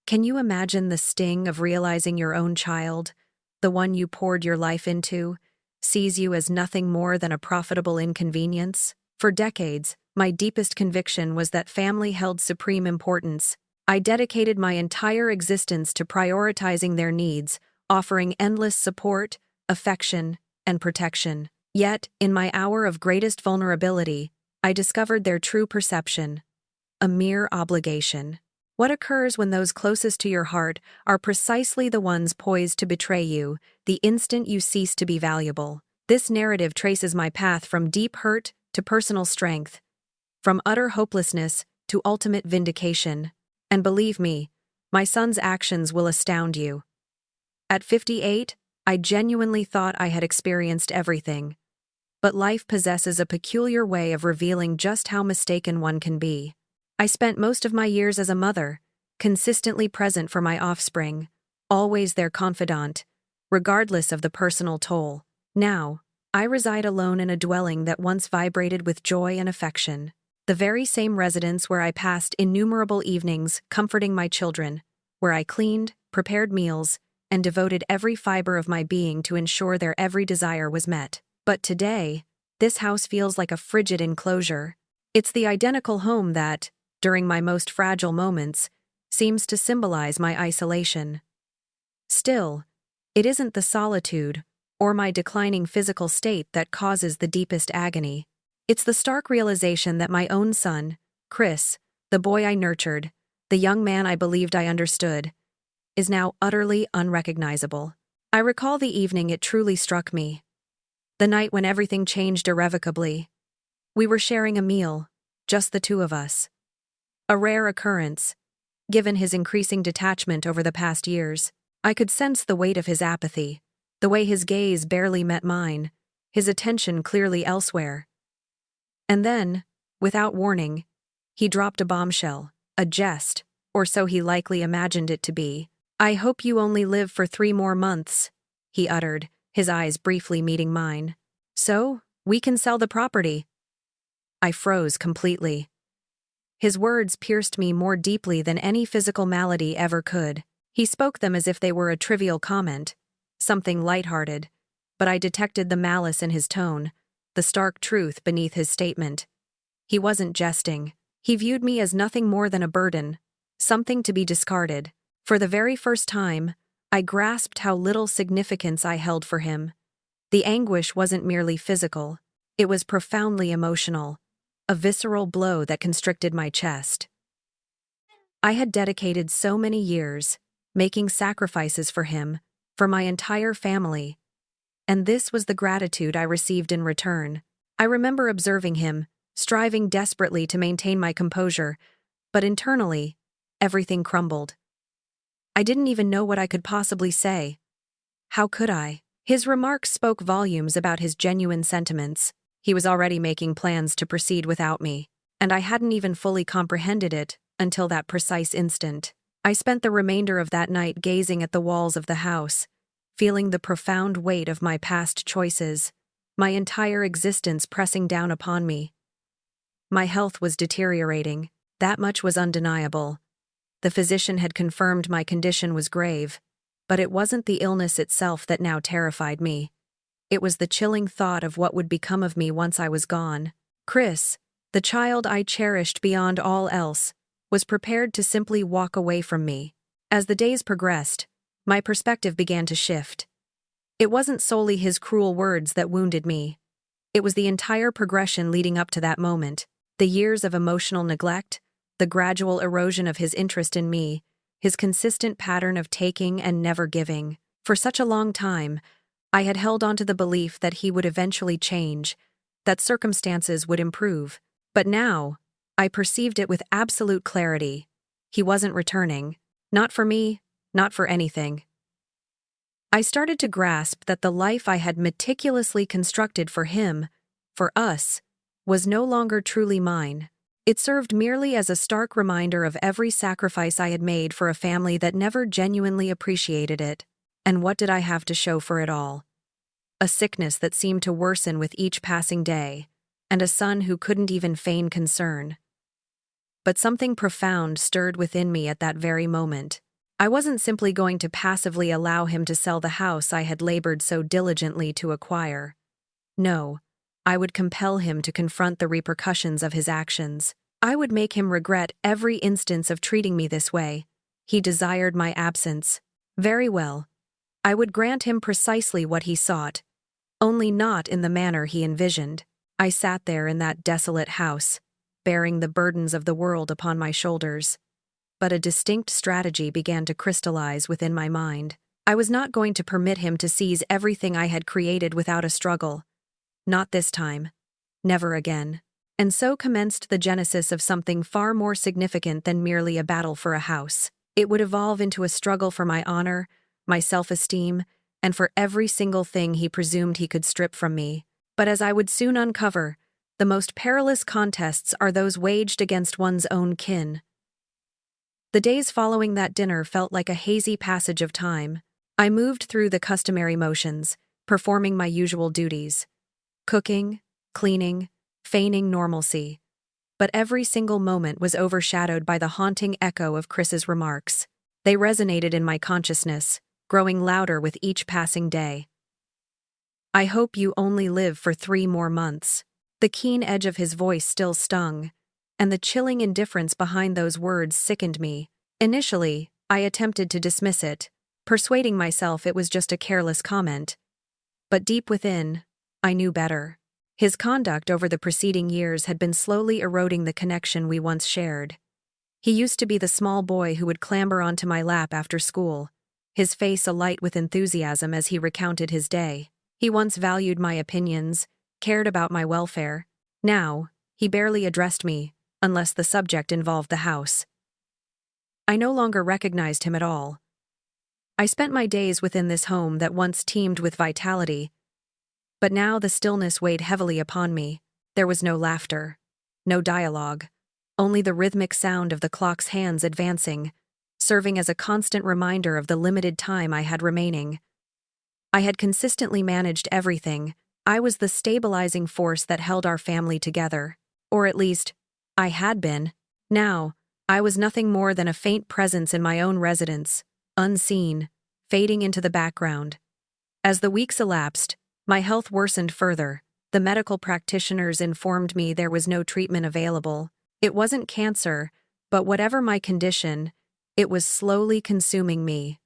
Can you imagine the sting of realizing your own child, the one you poured your life into, sees you as nothing more than a profitable inconvenience? For decades, my deepest conviction was that family held supreme importance. I dedicated my entire existence to prioritizing their needs, offering endless support, affection, and protection. Yet, in my hour of greatest vulnerability, I discovered their true perception: a mere obligation. What occurs when those closest to your heart are precisely the ones poised to betray you the instant you cease to be valuable? This narrative traces my path from deep hurt to personal strength, from utter hopelessness to ultimate vindication. And believe me, my son's actions will astound you. At 58, I genuinely thought I had experienced everything. But life possesses a peculiar way of revealing just how mistaken one can be. I spent most of my years as a mother, consistently present for my offspring, always their confidant, regardless of the personal toll. Now, I reside alone in a dwelling that once vibrated with joy and affection. The very same residence where I passed innumerable evenings comforting my children, where I cleaned, prepared meals, and devoted every fiber of my being to ensure their every desire was met. But today, this house feels like a frigid enclosure. It's the identical home that, during my most fragile moments, seems to symbolize my isolation. Still, it isn't the solitude or my declining physical state that causes the deepest agony. It's the stark realization that my own son, Chris, the boy I nurtured, the young man I believed I understood, is now utterly unrecognizable. I recall the evening it truly struck me. The night when everything changed irrevocably. We were sharing a meal, just the two of us. A rare occurrence, given his increasing detachment over the past years. I could sense the weight of his apathy, the way his gaze barely met mine, his attention clearly elsewhere. And then, without warning, he dropped a bombshell, a jest, or so he likely imagined it to be. "I hope you only live for 3 more months, he uttered, his eyes briefly meeting mine. "So, we can sell the property." I froze completely. His words pierced me more deeply than any physical malady ever could. He spoke them as if they were a trivial comment, something lighthearted, but I detected the malice in his tone, the stark truth beneath his statement. He wasn't jesting. He viewed me as nothing more than a burden, something to be discarded. For the very first time, I grasped how little significance I held for him. The anguish wasn't merely physical, it was profoundly emotional, a visceral blow that constricted my chest. I had dedicated so many years, making sacrifices for him, for my entire family, and this was the gratitude I received in return. I remember observing him, striving desperately to maintain my composure, but internally, everything crumbled. I didn't even know what I could possibly say. How could I? His remarks spoke volumes about his genuine sentiments. He was already making plans to proceed without me, and I hadn't even fully comprehended it until that precise instant. I spent the remainder of that night gazing at the walls of the house, feeling the profound weight of my past choices, my entire existence pressing down upon me. My health was deteriorating, that much was undeniable. The physician had confirmed my condition was grave, but it wasn't the illness itself that now terrified me. It was the chilling thought of what would become of me once I was gone. Chris, the child I cherished beyond all else, was prepared to simply walk away from me. As the days progressed, my perspective began to shift. It wasn't solely his cruel words that wounded me. It was the entire progression leading up to that moment, the years of emotional neglect, the gradual erosion of his interest in me, his consistent pattern of taking and never giving. For such a long time, I had held on to the belief that he would eventually change, that circumstances would improve. But now, I perceived it with absolute clarity. He wasn't returning. Not for me, not for anything. I started to grasp that the life I had meticulously constructed for him, for us, was no longer truly mine. It served merely as a stark reminder of every sacrifice I had made for a family that never genuinely appreciated it. And what did I have to show for it all? A sickness that seemed to worsen with each passing day, and a son who couldn't even feign concern. But something profound stirred within me at that very moment. I wasn't simply going to passively allow him to sell the house I had labored so diligently to acquire. No, I would compel him to confront the repercussions of his actions. I would make him regret every instance of treating me this way. He desired my absence. Very well. I would grant him precisely what he sought, only not in the manner he envisioned. I sat there in that desolate house, bearing the burdens of the world upon my shoulders. But a distinct strategy began to crystallize within my mind. I was not going to permit him to seize everything I had created without a struggle. Not this time. Never again. And so commenced the genesis of something far more significant than merely a battle for a house. It would evolve into a struggle for my honor, my self-esteem, and for every single thing he presumed he could strip from me. But as I would soon uncover, the most perilous contests are those waged against one's own kin. The days following that dinner felt like a hazy passage of time. I moved through the customary motions, performing my usual duties. Cooking, cleaning, feigning normalcy. But every single moment was overshadowed by the haunting echo of Chris's remarks. They resonated in my consciousness, growing louder with each passing day. I hope you only live for 3 more months. The keen edge of his voice still stung, and the chilling indifference behind those words sickened me. Initially, I attempted to dismiss it, persuading myself it was just a careless comment. But deep within, I knew better. His conduct over the preceding years had been slowly eroding the connection we once shared. He used to be the small boy who would clamber onto my lap after school, his face alight with enthusiasm as he recounted his day. He once valued my opinions, cared about my welfare. Now, he barely addressed me, unless the subject involved the house. I no longer recognized him at all. I spent my days within this home that once teemed with vitality, but now the stillness weighed heavily upon me. There was no laughter, no dialogue, only the rhythmic sound of the clock's hands advancing, serving as a constant reminder of the limited time I had remaining. I had consistently managed everything. I was the stabilizing force that held our family together. Or at least, I had been. Now, I was nothing more than a faint presence in my own residence, unseen, fading into the background. As the weeks elapsed, my health worsened further. The medical practitioners informed me there was no treatment available. It wasn't cancer, but whatever my condition, it was slowly consuming me.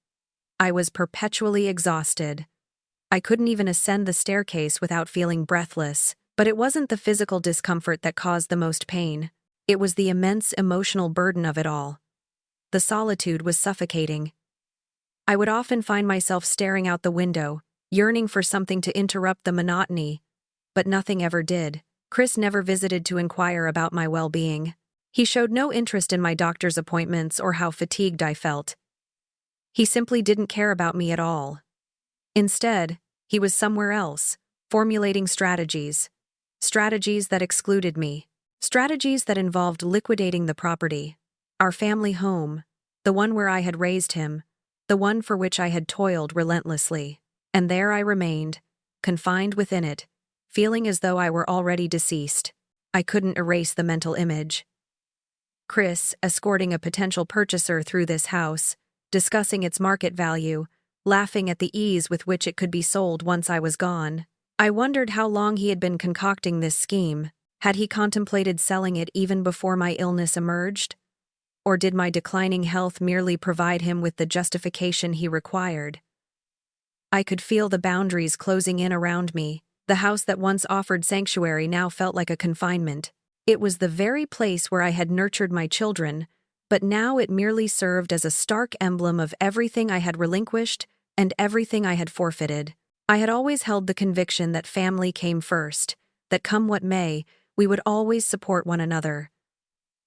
I was perpetually exhausted. I couldn't even ascend the staircase without feeling breathless, but it wasn't the physical discomfort that caused the most pain. It was the immense emotional burden of it all. The solitude was suffocating. I would often find myself staring out the window, yearning for something to interrupt the monotony, but nothing ever did. Chris never visited to inquire about my well-being. He showed no interest in my doctor's appointments or how fatigued I felt. He simply didn't care about me at all. Instead, he was somewhere else, formulating strategies that excluded me, strategies that involved liquidating the property, our family home, the one where I had raised him, the one for which I had toiled relentlessly. And there I remained, confined within it, feeling as though I were already deceased. I couldn't erase the mental image. Chris, escorting a potential purchaser through this house, discussing its market value, laughing at the ease with which it could be sold once I was gone. I wondered how long he had been concocting this scheme. Had he contemplated selling it even before my illness emerged? Or did my declining health merely provide him with the justification he required? I could feel the boundaries closing in around me. The house that once offered sanctuary now felt like a confinement. It was the very place where I had nurtured my children, but now it merely served as a stark emblem of everything I had relinquished and everything I had forfeited. I had always held the conviction that family came first, that come what may, we would always support one another.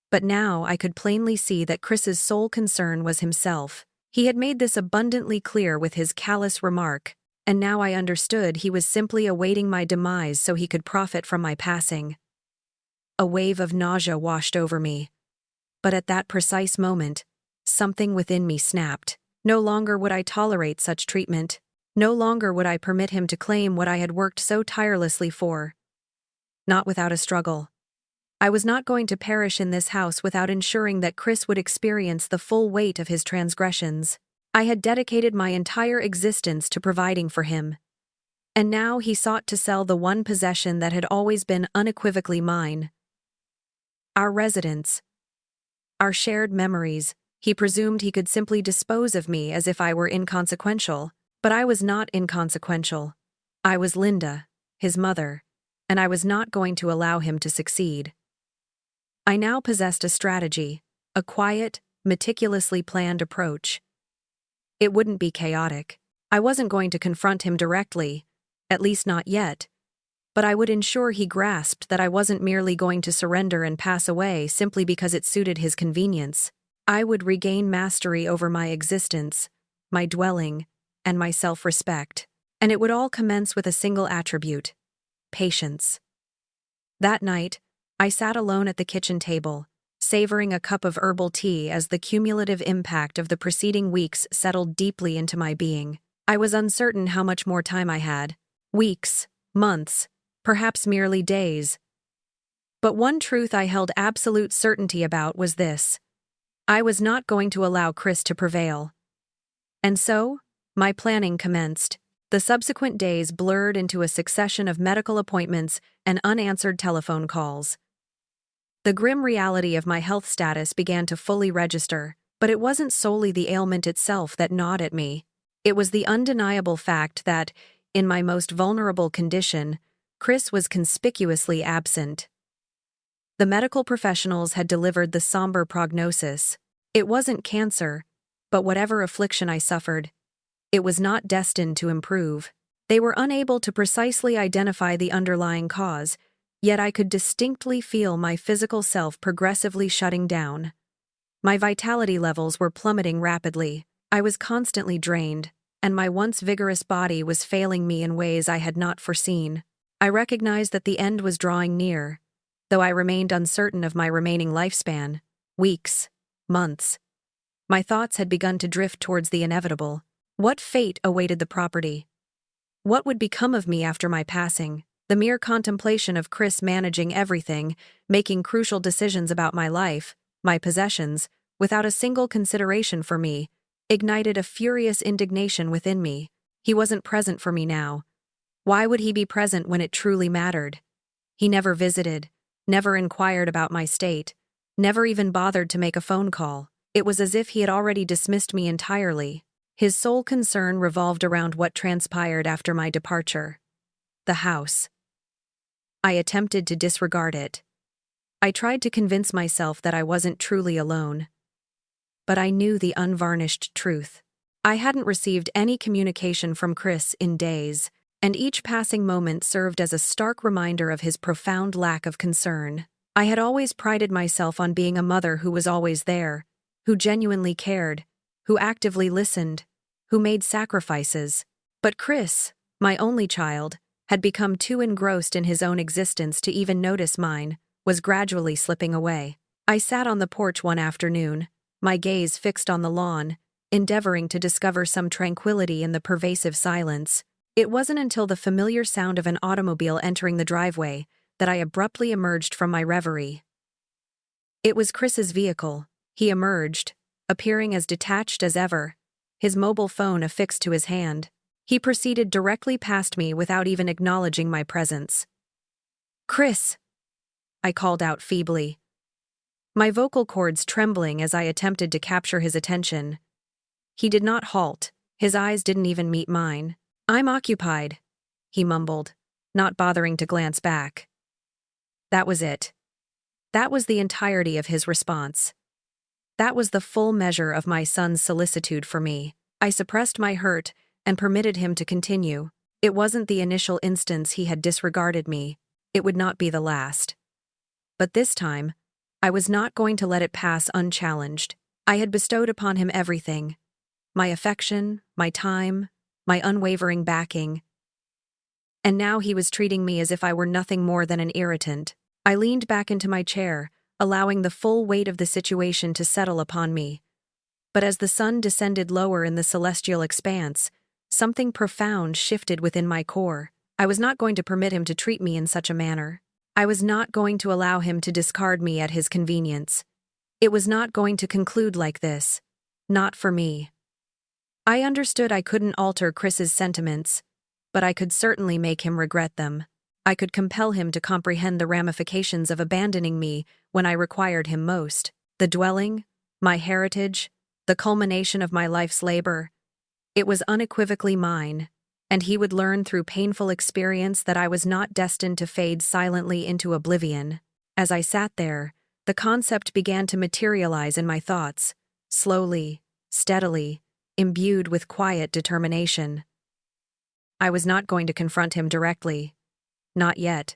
But now I could plainly see that Chris's sole concern was himself. He had made this abundantly clear with his callous remark, and now I understood he was simply awaiting my demise so he could profit from my passing. A wave of nausea washed over me. But at that precise moment, something within me snapped. No longer would I tolerate such treatment. No longer would I permit him to claim what I had worked so tirelessly for. Not without a struggle. I was not going to perish in this house without ensuring that Chris would experience the full weight of his transgressions. I had dedicated my entire existence to providing for him. And now he sought to sell the one possession that had always been unequivocally mine. Our residence. Our shared memories. He presumed he could simply dispose of me as if I were inconsequential. But I was not inconsequential. I was Linda, his mother, and I was not going to allow him to succeed. I now possessed a strategy, a quiet, meticulously planned approach. It wouldn't be chaotic. I wasn't going to confront him directly, at least not yet, but I would ensure he grasped that I wasn't merely going to surrender and pass away simply because it suited his convenience. I would regain mastery over my existence, my dwelling, and my self-respect, and it would all commence with a single attribute: patience. That night, I sat alone at the kitchen table, savoring a cup of herbal tea as the cumulative impact of the preceding weeks settled deeply into my being. I was uncertain how much more time I had. Weeks, months, perhaps merely days. But one truth I held absolute certainty about was this: I was not going to allow Chris to prevail. And so, my planning commenced. The subsequent days blurred into a succession of medical appointments and unanswered telephone calls. The grim reality of my health status began to fully register, but it wasn't solely the ailment itself that gnawed at me. It was the undeniable fact that, in my most vulnerable condition, Chris was conspicuously absent. The medical professionals had delivered the somber prognosis. It wasn't cancer, but whatever affliction I suffered, it was not destined to improve. They were unable to precisely identify the underlying cause, yet I could distinctly feel my physical self progressively shutting down. My vitality levels were plummeting rapidly. I was constantly drained, and my once vigorous body was failing me in ways I had not foreseen. I recognized that the end was drawing near, though I remained uncertain of my remaining lifespan. Weeks, months. My thoughts had begun to drift towards the inevitable. What fate awaited the property? What would become of me after my passing? The mere contemplation of Chris managing everything, making crucial decisions about my life, my possessions, without a single consideration for me, ignited a furious indignation within me. He wasn't present for me now. Why would he be present when it truly mattered? He never visited, never inquired about my state, never even bothered to make a phone call. It was as if he had already dismissed me entirely. His sole concern revolved around what transpired after my departure. The house. I attempted to disregard it. I tried to convince myself that I wasn't truly alone. But I knew the unvarnished truth. I hadn't received any communication from Chris in days, and each passing moment served as a stark reminder of his profound lack of concern. I had always prided myself on being a mother who was always there, who genuinely cared, who actively listened, who made sacrifices. But Chris, my only child, had become too engrossed in his own existence to even notice mine, was gradually slipping away. I sat on the porch one afternoon, my gaze fixed on the lawn, endeavoring to discover some tranquility in the pervasive silence. It wasn't until the familiar sound of an automobile entering the driveway that I abruptly emerged from my reverie. It was Chris's vehicle. He emerged, appearing as detached as ever, his mobile phone affixed to his hand. He proceeded directly past me without even acknowledging my presence. "Chris!" I called out feebly, my vocal cords trembling as I attempted to capture his attention. He did not halt. His eyes didn't even meet mine. "I'm occupied," he mumbled, not bothering to glance back. That was it. That was the entirety of his response. That was the full measure of my son's solicitude for me. I suppressed my hurt and permitted him to continue. It wasn't the initial instance he had disregarded me. It would not be the last. But this time, I was not going to let it pass unchallenged. I had bestowed upon him everything: my affection, my time, my unwavering backing. And now he was treating me as if I were nothing more than an irritant. I leaned back into my chair, allowing the full weight of the situation to settle upon me. But as the sun descended lower in the celestial expanse, something profound shifted within my core. I was not going to permit him to treat me in such a manner. I was not going to allow him to discard me at his convenience. It was not going to conclude like this. Not for me. I understood I couldn't alter Chris's sentiments, but I could certainly make him regret them. I could compel him to comprehend the ramifications of abandoning me when I required him most. The dwelling, my heritage, the culmination of my life's labor. It was unequivocally mine, and he would learn through painful experience that I was not destined to fade silently into oblivion. As I sat there, the concept began to materialize in my thoughts, slowly, steadily, imbued with quiet determination. I was not going to confront him directly. Not yet.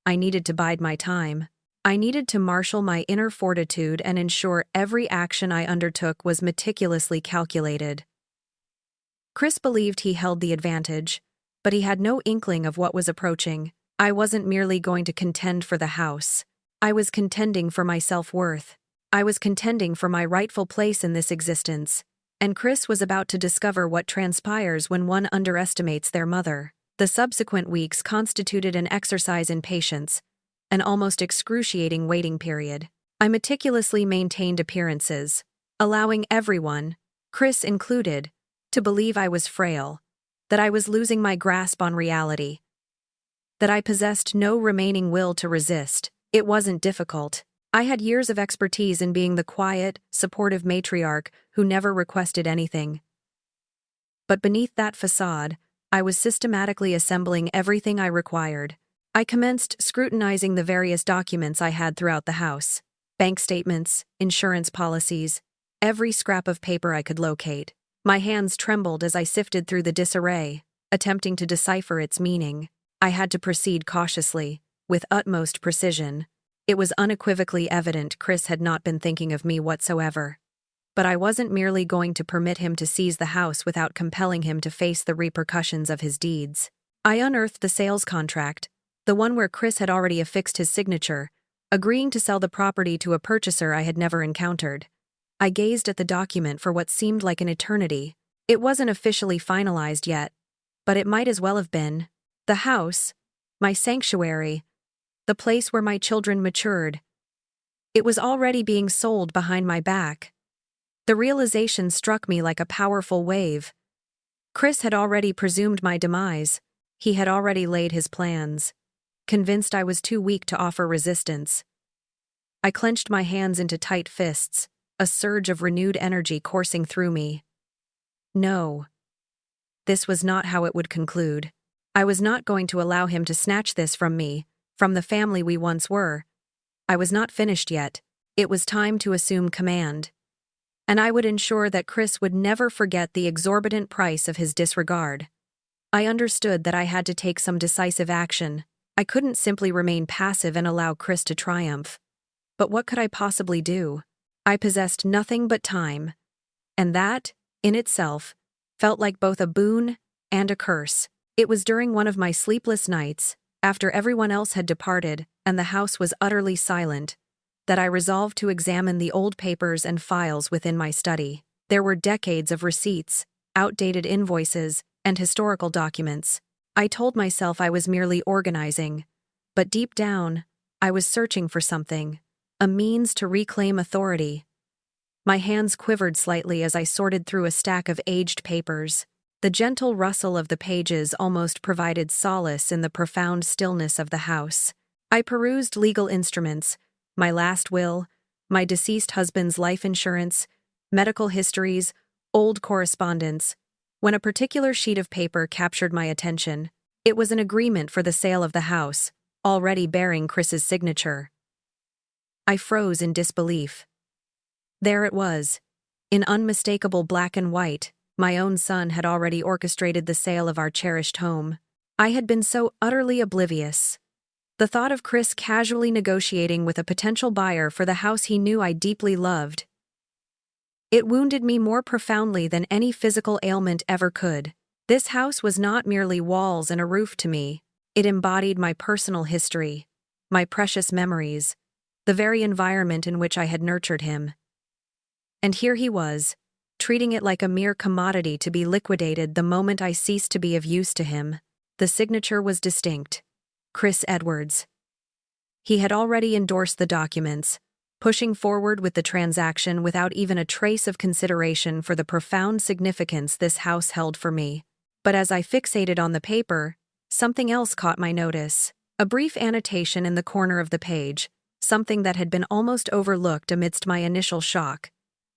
I needed to bide my time. I needed to marshal my inner fortitude and ensure every action I undertook was meticulously calculated. Chris believed he held the advantage, but he had no inkling of what was approaching. I wasn't merely going to contend for the house. I was contending for my self-worth. I was contending for my rightful place in this existence, and Chris was about to discover what transpires when one underestimates their mother. The subsequent weeks constituted an exercise in patience, an almost excruciating waiting period. I meticulously maintained appearances, allowing everyone, Chris included, to believe I was frail, that I was losing my grasp on reality, that I possessed no remaining will to resist. It wasn't difficult. I had years of expertise in being the quiet, supportive matriarch who never requested anything. But beneath that facade, I was systematically assembling everything I required. I commenced scrutinizing the various documents I had throughout the house: bank statements, insurance policies, every scrap of paper I could locate. My hands trembled as I sifted through the disarray, attempting to decipher its meaning. I had to proceed cautiously, with utmost precision. It was unequivocally evident Chris had not been thinking of me whatsoever. But I wasn't merely going to permit him to seize the house without compelling him to face the repercussions of his deeds. I unearthed the sales contract, the one where Chris had already affixed his signature, agreeing to sell the property to a purchaser I had never encountered. I gazed at the document for what seemed like an eternity. It wasn't officially finalized yet, but it might as well have been. The house, my sanctuary, the place where my children matured. It was already being sold behind my back. The realization struck me like a powerful wave. Chris had already presumed my demise. He had already laid his plans, convinced I was too weak to offer resistance. I clenched my hands into tight fists, a surge of renewed energy coursing through me. No. This was not how it would conclude. I was not going to allow him to snatch this from me, from the family we once were. I was not finished yet. It was time to assume command. And I would ensure that Chris would never forget the exorbitant price of his disregard. I understood that I had to take some decisive action. I couldn't simply remain passive and allow Chris to triumph. But what could I possibly do? I possessed nothing but time, and that, in itself, felt like both a boon and a curse. It was during one of my sleepless nights, after everyone else had departed and the house was utterly silent, that I resolved to examine the old papers and files within my study. There were decades of receipts, outdated invoices, and historical documents. I told myself I was merely organizing, but deep down, I was searching for something, a means to reclaim authority. My hands quivered slightly as I sorted through a stack of aged papers. The gentle rustle of the pages almost provided solace in the profound stillness of the house. I perused legal instruments, my last will, my deceased husband's life insurance, medical histories, old correspondence, when a particular sheet of paper captured my attention. It was an agreement for the sale of the house, already bearing Chris's signature. I froze in disbelief. There it was, in unmistakable black and white. My own son had already orchestrated the sale of our cherished home. I had been so utterly oblivious. The thought of Chris casually negotiating with a potential buyer for the house he knew I deeply loved. It wounded me more profoundly than any physical ailment ever could. This house was not merely walls and a roof to me. It embodied my personal history, my precious memories, the very environment in which I had nurtured him. And here he was, treating it like a mere commodity to be liquidated the moment I ceased to be of use to him. The signature was distinct. Chris Edwards. He had already endorsed the documents, pushing forward with the transaction without even a trace of consideration for the profound significance this house held for me. But as I fixated on the paper, something else caught my notice. A brief annotation in the corner of the page, something that had been almost overlooked amidst my initial shock.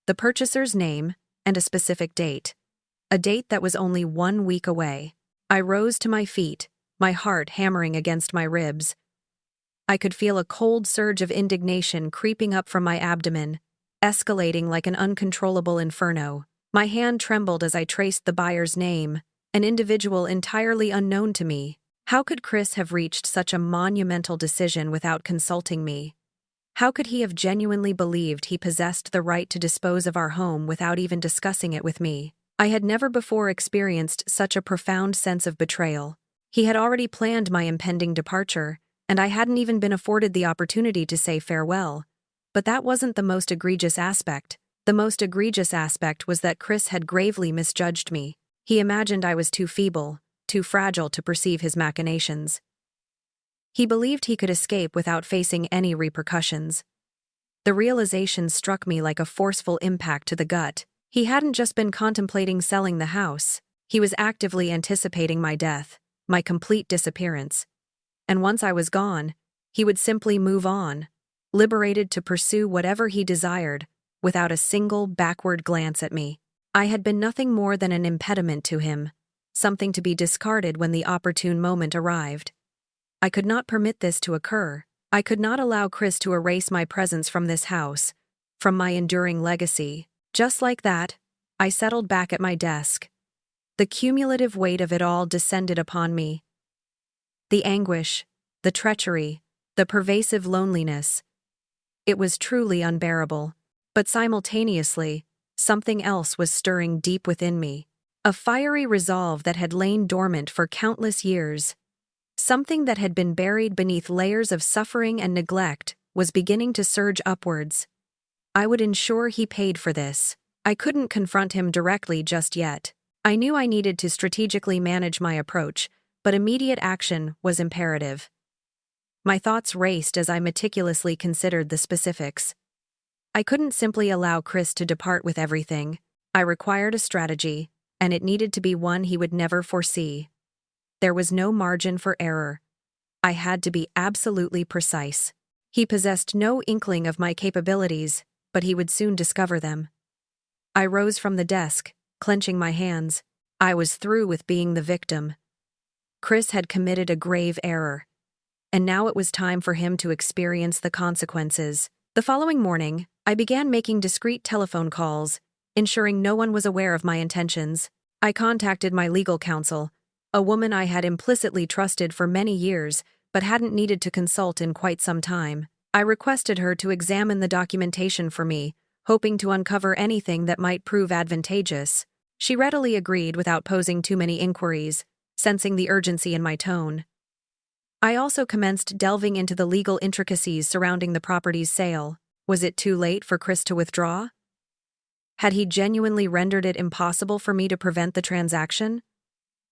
The purchaser's name and a specific date. A date that was only 1 week away. I rose to my feet, my heart hammering against my ribs. I could feel a cold surge of indignation creeping up from my abdomen, escalating like an uncontrollable inferno. My hand trembled as I traced the buyer's name, an individual entirely unknown to me. How could Chris have reached such a monumental decision without consulting me? How could he have genuinely believed he possessed the right to dispose of our home without even discussing it with me? I had never before experienced such a profound sense of betrayal. He had already planned my impending departure, and I hadn't even been afforded the opportunity to say farewell. But that wasn't the most egregious aspect. The most egregious aspect was that Chris had gravely misjudged me. He imagined I was too feeble, too fragile to perceive his machinations. He believed he could escape without facing any repercussions. The realization struck me like a forceful impact to the gut. He hadn't just been contemplating selling the house. He was actively anticipating my death, my complete disappearance. And once I was gone, he would simply move on, liberated to pursue whatever he desired, without a single backward glance at me. I had been nothing more than an impediment to him, something to be discarded when the opportune moment arrived. I could not permit this to occur. I could not allow Chris to erase my presence from this house, from my enduring legacy. Just like that, I settled back at my desk. The cumulative weight of it all descended upon me. The anguish, the treachery, the pervasive loneliness. It was truly unbearable. But simultaneously, something else was stirring deep within me. A fiery resolve that had lain dormant for countless years. Something that had been buried beneath layers of suffering and neglect was beginning to surge upwards. I would ensure he paid for this. I couldn't confront him directly just yet. I knew I needed to strategically manage my approach, but immediate action was imperative. My thoughts raced as I meticulously considered the specifics. I couldn't simply allow Chris to depart with everything. I required a strategy, and it needed to be one he would never foresee. There was no margin for error. I had to be absolutely precise. He possessed no inkling of my capabilities, but he would soon discover them. I rose from the desk, clenching my hands. I was through with being the victim. Chris had committed a grave error, and now it was time for him to experience the consequences. The following morning, I began making discreet telephone calls, ensuring no one was aware of my intentions. I contacted my legal counsel, a woman I had implicitly trusted for many years but hadn't needed to consult in quite some time. I requested her to examine the documentation for me, hoping to uncover anything that might prove advantageous. She readily agreed without posing too many inquiries, sensing the urgency in my tone. I also commenced delving into the legal intricacies surrounding the property's sale. Was it too late for Chris to withdraw? Had he genuinely rendered it impossible for me to prevent the transaction?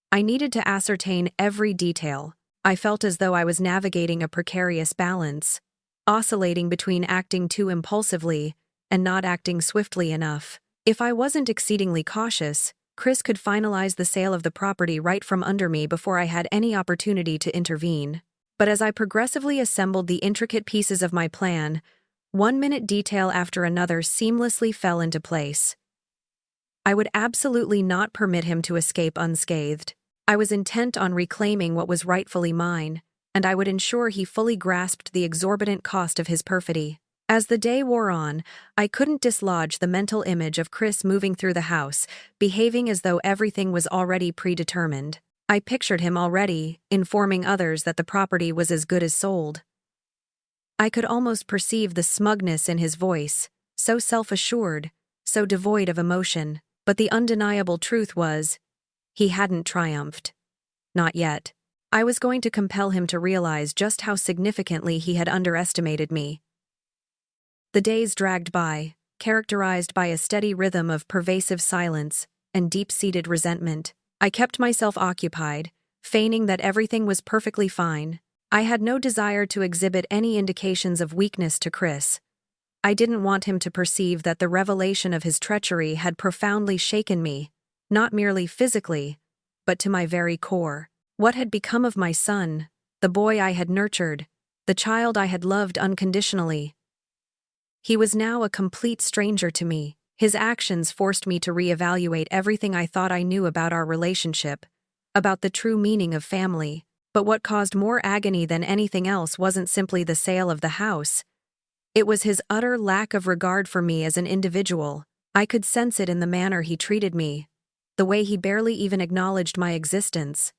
I needed to ascertain every detail. I felt as though I was navigating a precarious balance, oscillating between acting too impulsively and not acting swiftly enough. If I wasn't exceedingly cautious, Chris could finalize the sale of the property right from under me before I had any opportunity to intervene. But as I progressively assembled the intricate pieces of my plan, one minute detail after another seamlessly fell into place. I would absolutely not permit him to escape unscathed. I was intent on reclaiming what was rightfully mine, and I would ensure he fully grasped the exorbitant cost of his perfidy. As the day wore on, I couldn't dislodge the mental image of Chris moving through the house, behaving as though everything was already predetermined. I pictured him already, informing others that the property was as good as sold. I could almost perceive the smugness in his voice, so self-assured, so devoid of emotion. But the undeniable truth was, he hadn't triumphed. Not yet. I was going to compel him to realize just how significantly he had underestimated me. The days dragged by, characterized by a steady rhythm of pervasive silence and deep-seated resentment. I kept myself occupied, feigning that everything was perfectly fine, I had no desire to exhibit any indications of weakness to Chris. I didn't want him to perceive that the revelation of his treachery had profoundly shaken me, not merely physically, but to my very core. What had become of my son, the boy I had nurtured, the child I had loved unconditionally? He was now a complete stranger to me. His actions forced me to reevaluate everything I thought I knew about our relationship, about the true meaning of family. But what caused more agony than anything else wasn't simply the sale of the house. It was his utter lack of regard for me as an individual. I could sense it in the manner he treated me, the way he barely even acknowledged my existence.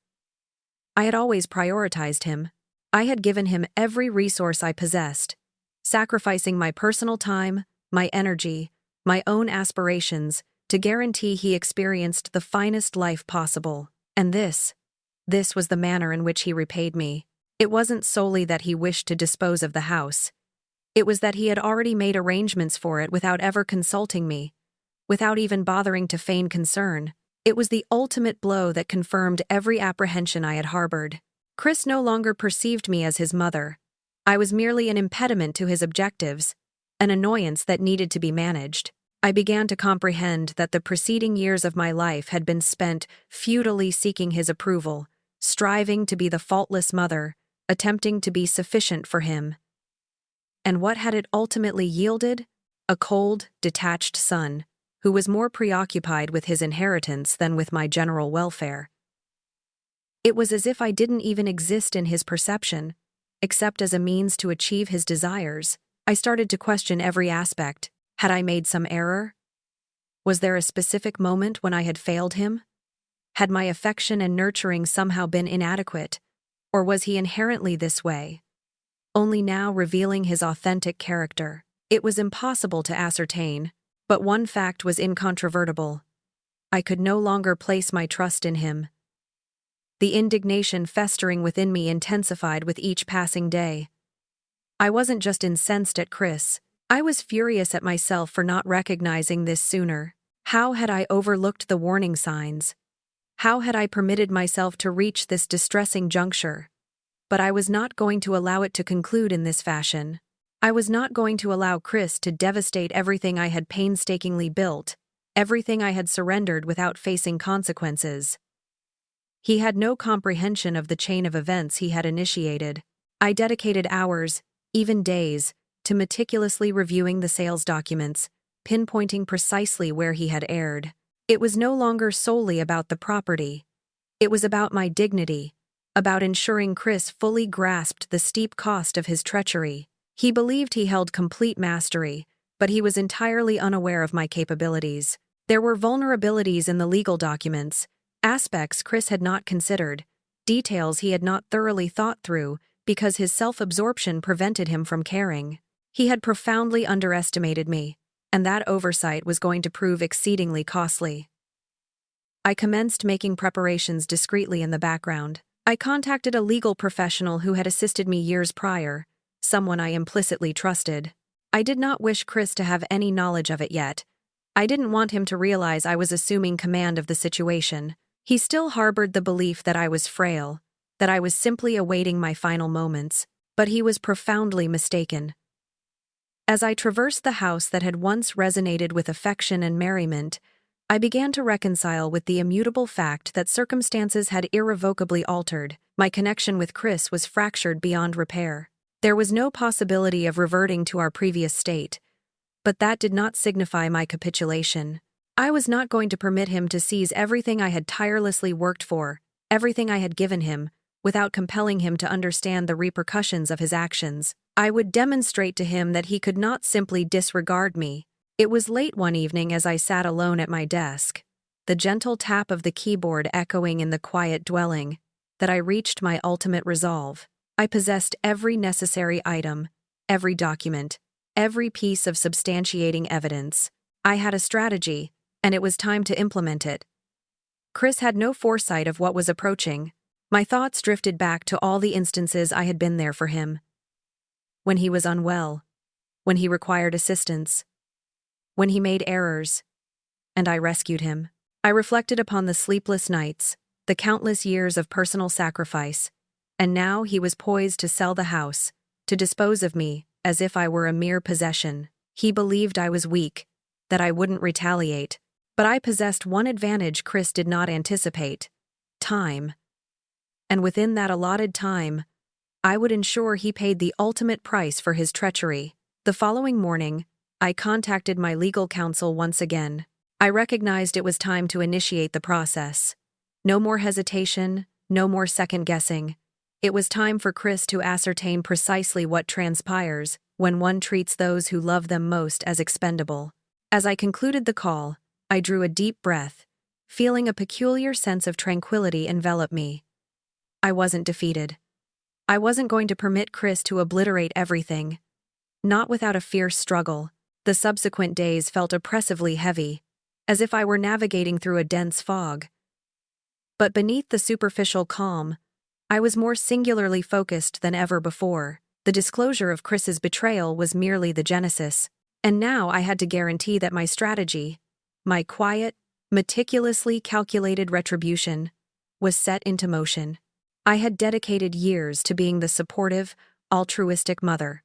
I had always prioritized him. I had given him every resource I possessed, sacrificing my personal time, my energy, my own aspirations, to guarantee he experienced the finest life possible. And this was the manner in which he repaid me. It wasn't solely that he wished to dispose of the house. It was that he had already made arrangements for it without ever consulting me, without even bothering to feign concern. It was the ultimate blow that confirmed every apprehension I had harbored. Chris no longer perceived me as his mother. I was merely an impediment to his objectives, an annoyance that needed to be managed. I began to comprehend that the preceding years of my life had been spent futilely seeking his approval, striving to be the faultless mother, attempting to be sufficient for him. And what had it ultimately yielded? A cold, detached son, who was more preoccupied with his inheritance than with my general welfare. It was as if I didn't even exist in his perception, except as a means to achieve his desires. I started to question every aspect. Had I made some error? Was there a specific moment when I had failed him? Had my affection and nurturing somehow been inadequate? Or was he inherently this way, only now revealing his authentic character? It was impossible to ascertain, but one fact was incontrovertible. I could no longer place my trust in him. The indignation festering within me intensified with each passing day. I wasn't just incensed at Chris. I was furious at myself for not recognizing this sooner. How had I overlooked the warning signs? How had I permitted myself to reach this distressing juncture? But I was not going to allow it to conclude in this fashion. I was not going to allow Chris to devastate everything I had painstakingly built, everything I had surrendered without facing consequences. He had no comprehension of the chain of events he had initiated. I dedicated hours, even days, to meticulously reviewing the sales documents, pinpointing precisely where he had erred. It was no longer solely about the property. It was about my dignity, about ensuring Chris fully grasped the steep cost of his treachery. He believed he held complete mastery, but he was entirely unaware of my capabilities. There were vulnerabilities in the legal documents, aspects Chris had not considered, details he had not thoroughly thought through because his self-absorption prevented him from caring. He had profoundly underestimated me, and that oversight was going to prove exceedingly costly. I commenced making preparations discreetly in the background. I contacted a legal professional who had assisted me years prior, someone I implicitly trusted. I did not wish Chris to have any knowledge of it yet. I didn't want him to realize I was assuming command of the situation. He still harbored the belief that I was frail, that I was simply awaiting my final moments, but he was profoundly mistaken. As I traversed the house that had once resonated with affection and merriment, I began to reconcile with the immutable fact that circumstances had irrevocably altered. My connection with Chris was fractured beyond repair. There was no possibility of reverting to our previous state, but that did not signify my capitulation. I was not going to permit him to seize everything I had tirelessly worked for, everything I had given him, without compelling him to understand the repercussions of his actions. I would demonstrate to him that he could not simply disregard me. It was late one evening as I sat alone at my desk, the gentle tap of the keyboard echoing in the quiet dwelling, that I reached my ultimate resolve. I possessed every necessary item, every document, every piece of substantiating evidence. I had a strategy, and it was time to implement it. Chris had no foresight of what was approaching. My thoughts drifted back to all the instances I had been there for him. When he was unwell, when he required assistance, when he made errors, and I rescued him. I reflected upon the sleepless nights, the countless years of personal sacrifice, And now he was poised to sell the house, to dispose of me, as if I were a mere possession. He believed I was weak, that I wouldn't retaliate. But I possessed one advantage Chris did not anticipate: time. And within that allotted time, I would ensure he paid the ultimate price for his treachery. The following morning, I contacted my legal counsel once again. I recognized it was time to initiate the process. No more hesitation, no more second-guessing. It was time for Chris to ascertain precisely what transpires when one treats those who love them most as expendable. As I concluded the call, I drew a deep breath, feeling a peculiar sense of tranquility envelop me. I wasn't defeated. I wasn't going to permit Chris to obliterate everything. Not without a fierce struggle. The subsequent days felt oppressively heavy, as if I were navigating through a dense fog. But beneath the superficial calm, I was more singularly focused than ever before. The disclosure of Chris's betrayal was merely the genesis, and now I had to guarantee that my strategy, my quiet, meticulously calculated retribution, was set into motion. I had dedicated years to being the supportive, altruistic mother,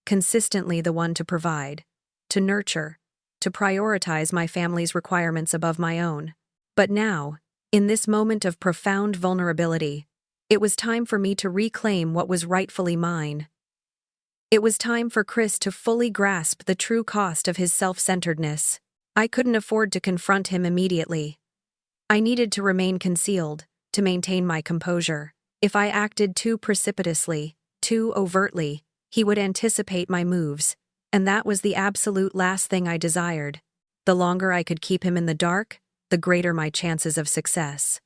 consistently the one to provide, to nurture, to prioritize my family's requirements above my own. But now, in this moment of profound vulnerability, it was time for me to reclaim what was rightfully mine. It was time for Chris to fully grasp the true cost of his self-centeredness. I couldn't afford to confront him immediately. I needed to remain concealed, to maintain my composure. If I acted too precipitously, too overtly, he would anticipate my moves, and that was the absolute last thing I desired. The longer I could keep him in the dark, the greater my chances of success.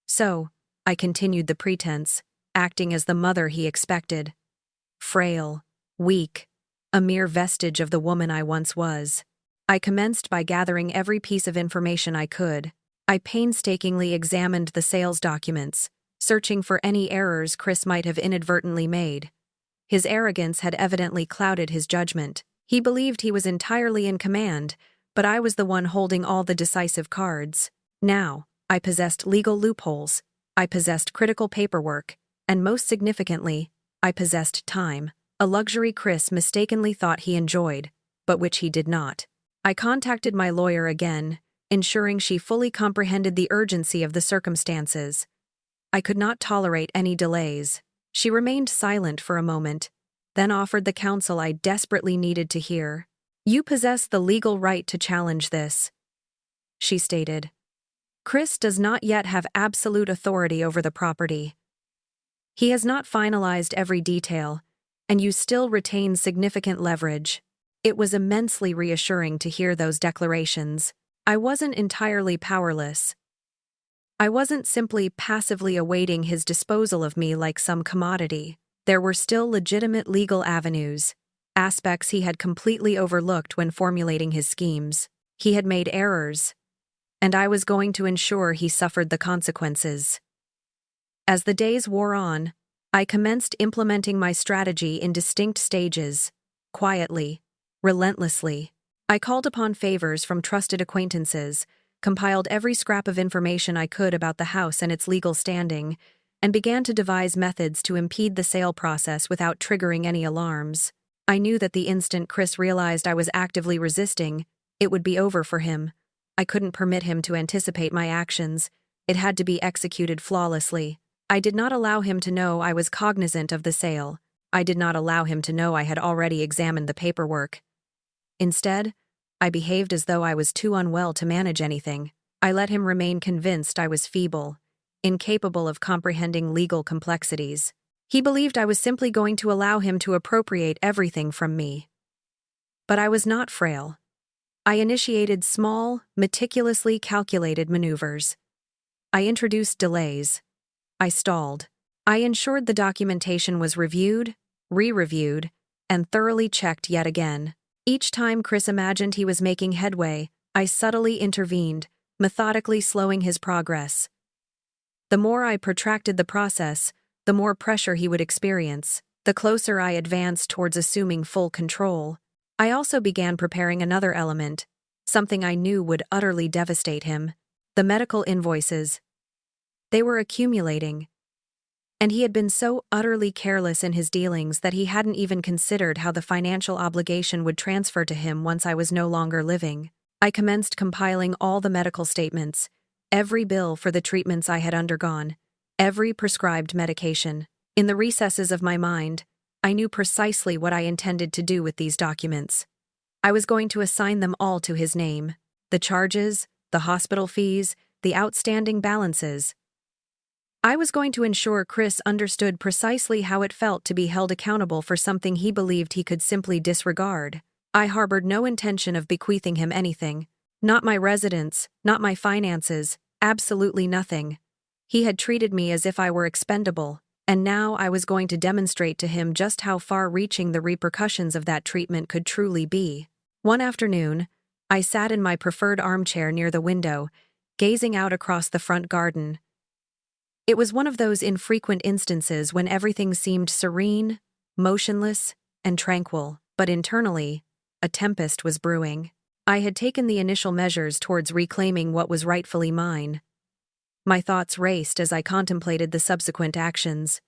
So, I continued the pretense, acting as the mother he expected. Frail, weak, a mere vestige of the woman I once was. I commenced by gathering every piece of information I could. I painstakingly examined the sales documents, searching for any errors Chris might have inadvertently made. His arrogance had evidently clouded his judgment. He believed he was entirely in command, but I was the one holding all the decisive cards. Now, I possessed legal loopholes, I possessed critical paperwork, and most significantly, I possessed time, a luxury Chris mistakenly thought he enjoyed, but which he did not. I contacted my lawyer again, ensuring she fully comprehended the urgency of the circumstances. I could not tolerate any delays. She remained silent for a moment, then offered the counsel I desperately needed to hear. "You possess the legal right to challenge this," she stated. "Chris does not yet have absolute authority over the property. He has not finalized every detail, and you still retain significant leverage." It was immensely reassuring to hear those declarations. I wasn't entirely powerless. I wasn't simply passively awaiting his disposal of me like some commodity. There were still legitimate legal avenues, aspects he had completely overlooked when formulating his schemes. He had made errors, and I was going to ensure he suffered the consequences. As the days wore on, I commenced implementing my strategy in distinct stages, quietly, relentlessly. I called upon favors from trusted acquaintances, compiled every scrap of information I could about the house and its legal standing, and began to devise methods to impede the sale process without triggering any alarms. I knew that the instant Chris realized I was actively resisting, it would be over for him. I couldn't permit him to anticipate my actions. It had to be executed flawlessly. I did not allow him to know I was cognizant of the sale. I did not allow him to know I had already examined the paperwork. Instead, I behaved as though I was too unwell to manage anything. I let him remain convinced I was feeble, incapable of comprehending legal complexities. He believed I was simply going to allow him to appropriate everything from me. But I was not frail. I initiated small, meticulously calculated maneuvers. I introduced delays. I stalled. I ensured the documentation was reviewed, re-reviewed, and thoroughly checked yet again. Each time Chris imagined he was making headway, I subtly intervened, methodically slowing his progress. The more I protracted the process, the more pressure he would experience, the closer I advanced towards assuming full control. I also began preparing another element, something I knew would utterly devastate him: the medical invoices. They were accumulating. And he had been so utterly careless in his dealings that he hadn't even considered how the financial obligation would transfer to him once I was no longer living. I commenced compiling all the medical statements, every bill for the treatments I had undergone, every prescribed medication. In the recesses of my mind, I knew precisely what I intended to do with these documents. I was going to assign them all to his name: the charges, the hospital fees, the outstanding balances. I was going to ensure Chris understood precisely how it felt to be held accountable for something he believed he could simply disregard. I harbored no intention of bequeathing him anything. Not my residence, not my finances, absolutely nothing. He had treated me as if I were expendable, and now I was going to demonstrate to him just how far-reaching the repercussions of that treatment could truly be. One afternoon, I sat in my preferred armchair near the window, gazing out across the front garden. It was one of those infrequent instances when everything seemed serene, motionless, and tranquil, but internally, a tempest was brewing. I had taken the initial measures towards reclaiming what was rightfully mine. My thoughts raced as I contemplated the subsequent actions.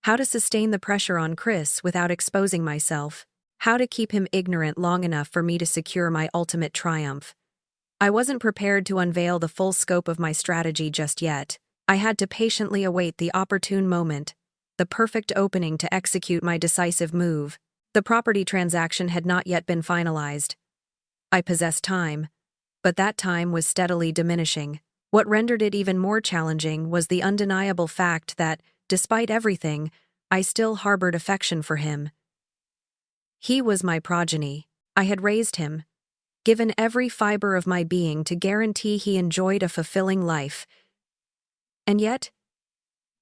How to sustain the pressure on Chris without exposing myself. How to keep him ignorant long enough for me to secure my ultimate triumph. I wasn't prepared to unveil the full scope of my strategy just yet. I had to patiently await the opportune moment, the perfect opening to execute my decisive move. The property transaction had not yet been finalized. I possessed time, but that time was steadily diminishing. What rendered it even more challenging was the undeniable fact that, despite everything, I still harbored affection for him. He was my progeny. I had raised him, given every fiber of my being to guarantee he enjoyed a fulfilling life. And yet,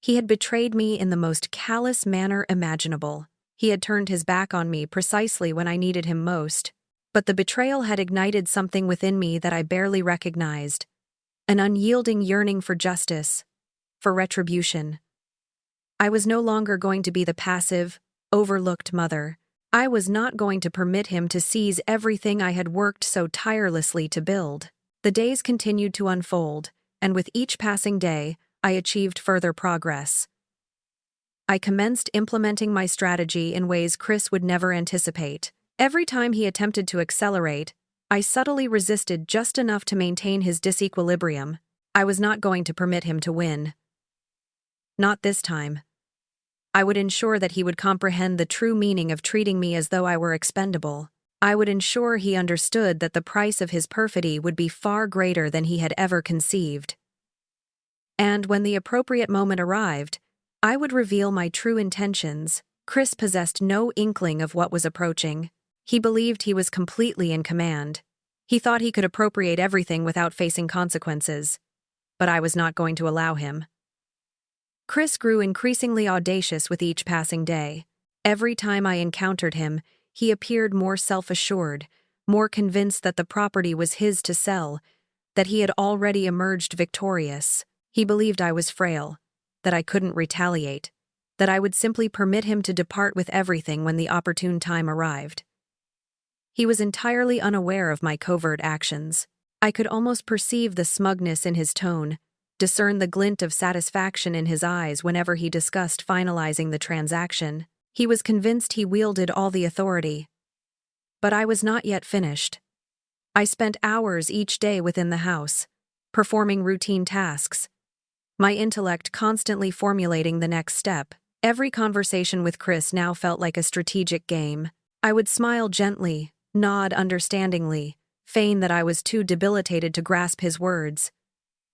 he had betrayed me in the most callous manner imaginable. He had turned his back on me precisely when I needed him most. But the betrayal had ignited something within me that I barely recognized. An unyielding yearning for justice, for retribution. I was no longer going to be the passive, overlooked mother. I was not going to permit him to seize everything I had worked so tirelessly to build. The days continued to unfold, and with each passing day, I achieved further progress. I commenced implementing my strategy in ways Chris would never anticipate. Every time he attempted to accelerate, I subtly resisted just enough to maintain his disequilibrium. I was not going to permit him to win. Not this time. I would ensure that he would comprehend the true meaning of treating me as though I were expendable. I would ensure he understood that the price of his perfidy would be far greater than he had ever conceived. And when the appropriate moment arrived, I would reveal my true intentions. Chris possessed no inkling of what was approaching. He believed he was completely in command. He thought he could appropriate everything without facing consequences. But I was not going to allow him. Chris grew increasingly audacious with each passing day. Every time I encountered him, he appeared more self-assured, more convinced that the property was his to sell, that he had already emerged victorious. He believed I was frail, that I couldn't retaliate, that I would simply permit him to depart with everything when the opportune time arrived. He was entirely unaware of my covert actions. I could almost perceive the smugness in his tone, discern the glint of satisfaction in his eyes whenever he discussed finalizing the transaction. He was convinced he wielded all the authority. But I was not yet finished. I spent hours each day within the house, performing routine tasks, my intellect constantly formulating the next step. Every conversation with Chris now felt like a strategic game. I would smile gently, nod understandingly, feign that I was too debilitated to grasp his words.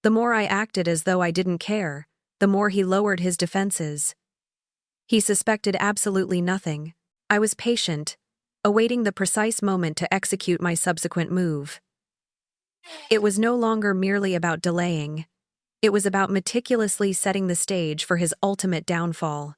The more I acted as though I didn't care, the more he lowered his defenses. He suspected absolutely nothing. I was patient, awaiting the precise moment to execute my subsequent move. It was no longer merely about delaying. It was about meticulously setting the stage for his ultimate downfall.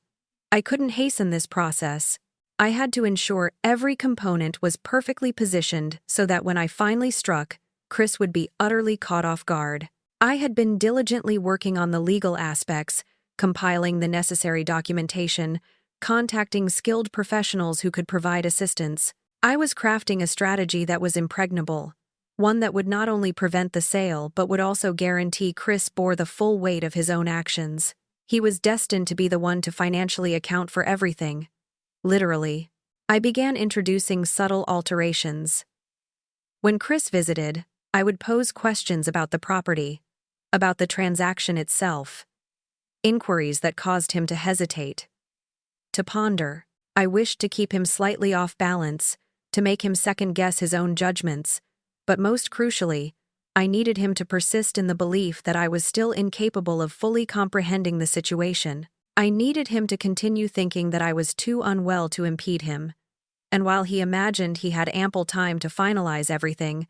I couldn't hasten this process. I had to ensure every component was perfectly positioned so that when I finally struck, Chris would be utterly caught off guard. I had been diligently working on the legal aspects, compiling the necessary documentation, contacting skilled professionals who could provide assistance. I was crafting a strategy that was impregnable, one that would not only prevent the sale but would also guarantee Chris bore the full weight of his own actions. He was destined to be the one to financially account for everything. Literally. I began introducing subtle alterations. When Chris visited, I would pose questions about the property, about the transaction itself, inquiries that caused him to hesitate, to ponder. I wished to keep him slightly off balance, to make him second-guess his own judgments, but most crucially, I needed him to persist in the belief that I was still incapable of fully comprehending the situation. I needed him to continue thinking that I was too unwell to impede him, and while he imagined he had ample time to finalize everything,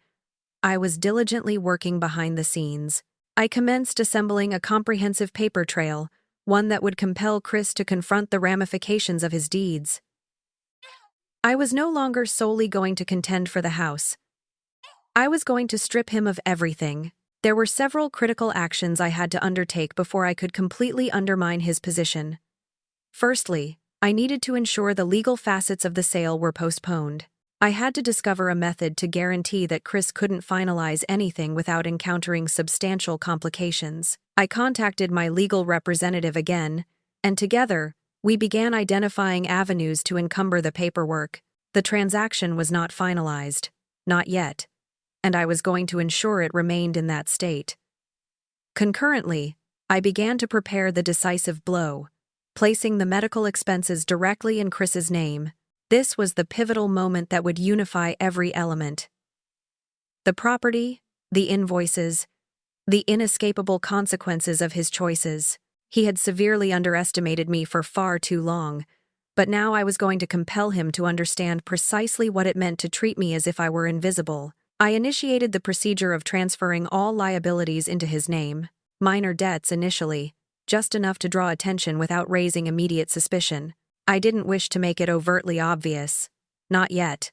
I was diligently working behind the scenes. I commenced assembling a comprehensive paper trail, one that would compel Chris to confront the ramifications of his deeds. I was no longer solely going to contend for the house. I was going to strip him of everything. There were several critical actions I had to undertake before I could completely undermine his position. Firstly, I needed to ensure the legal facets of the sale were postponed. I had to discover a method to guarantee that Chris couldn't finalize anything without encountering substantial complications. I contacted my legal representative again, and together, we began identifying avenues to encumber the paperwork. The transaction was not finalized. Not yet. And I was going to ensure it remained in that state. Concurrently, I began to prepare the decisive blow, placing the medical expenses directly in Chris's name. This was the pivotal moment that would unify every element. The property, the invoices, the inescapable consequences of his choices. He had severely underestimated me for far too long, but now I was going to compel him to understand precisely what it meant to treat me as if I were invisible. I initiated the procedure of transferring all liabilities into his name, minor debts initially, just enough to draw attention without raising immediate suspicion. I didn't wish to make it overtly obvious. Not yet.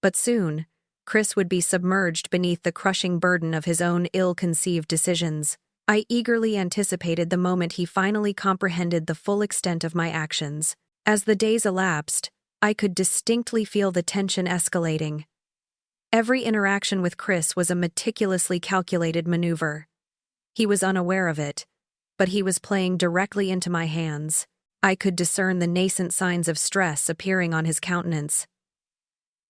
But soon, Chris would be submerged beneath the crushing burden of his own ill-conceived decisions. I eagerly anticipated the moment he finally comprehended the full extent of my actions. As the days elapsed, I could distinctly feel the tension escalating. Every interaction with Chris was a meticulously calculated maneuver. He was unaware of it, but he was playing directly into my hands. I could discern the nascent signs of stress appearing on his countenance.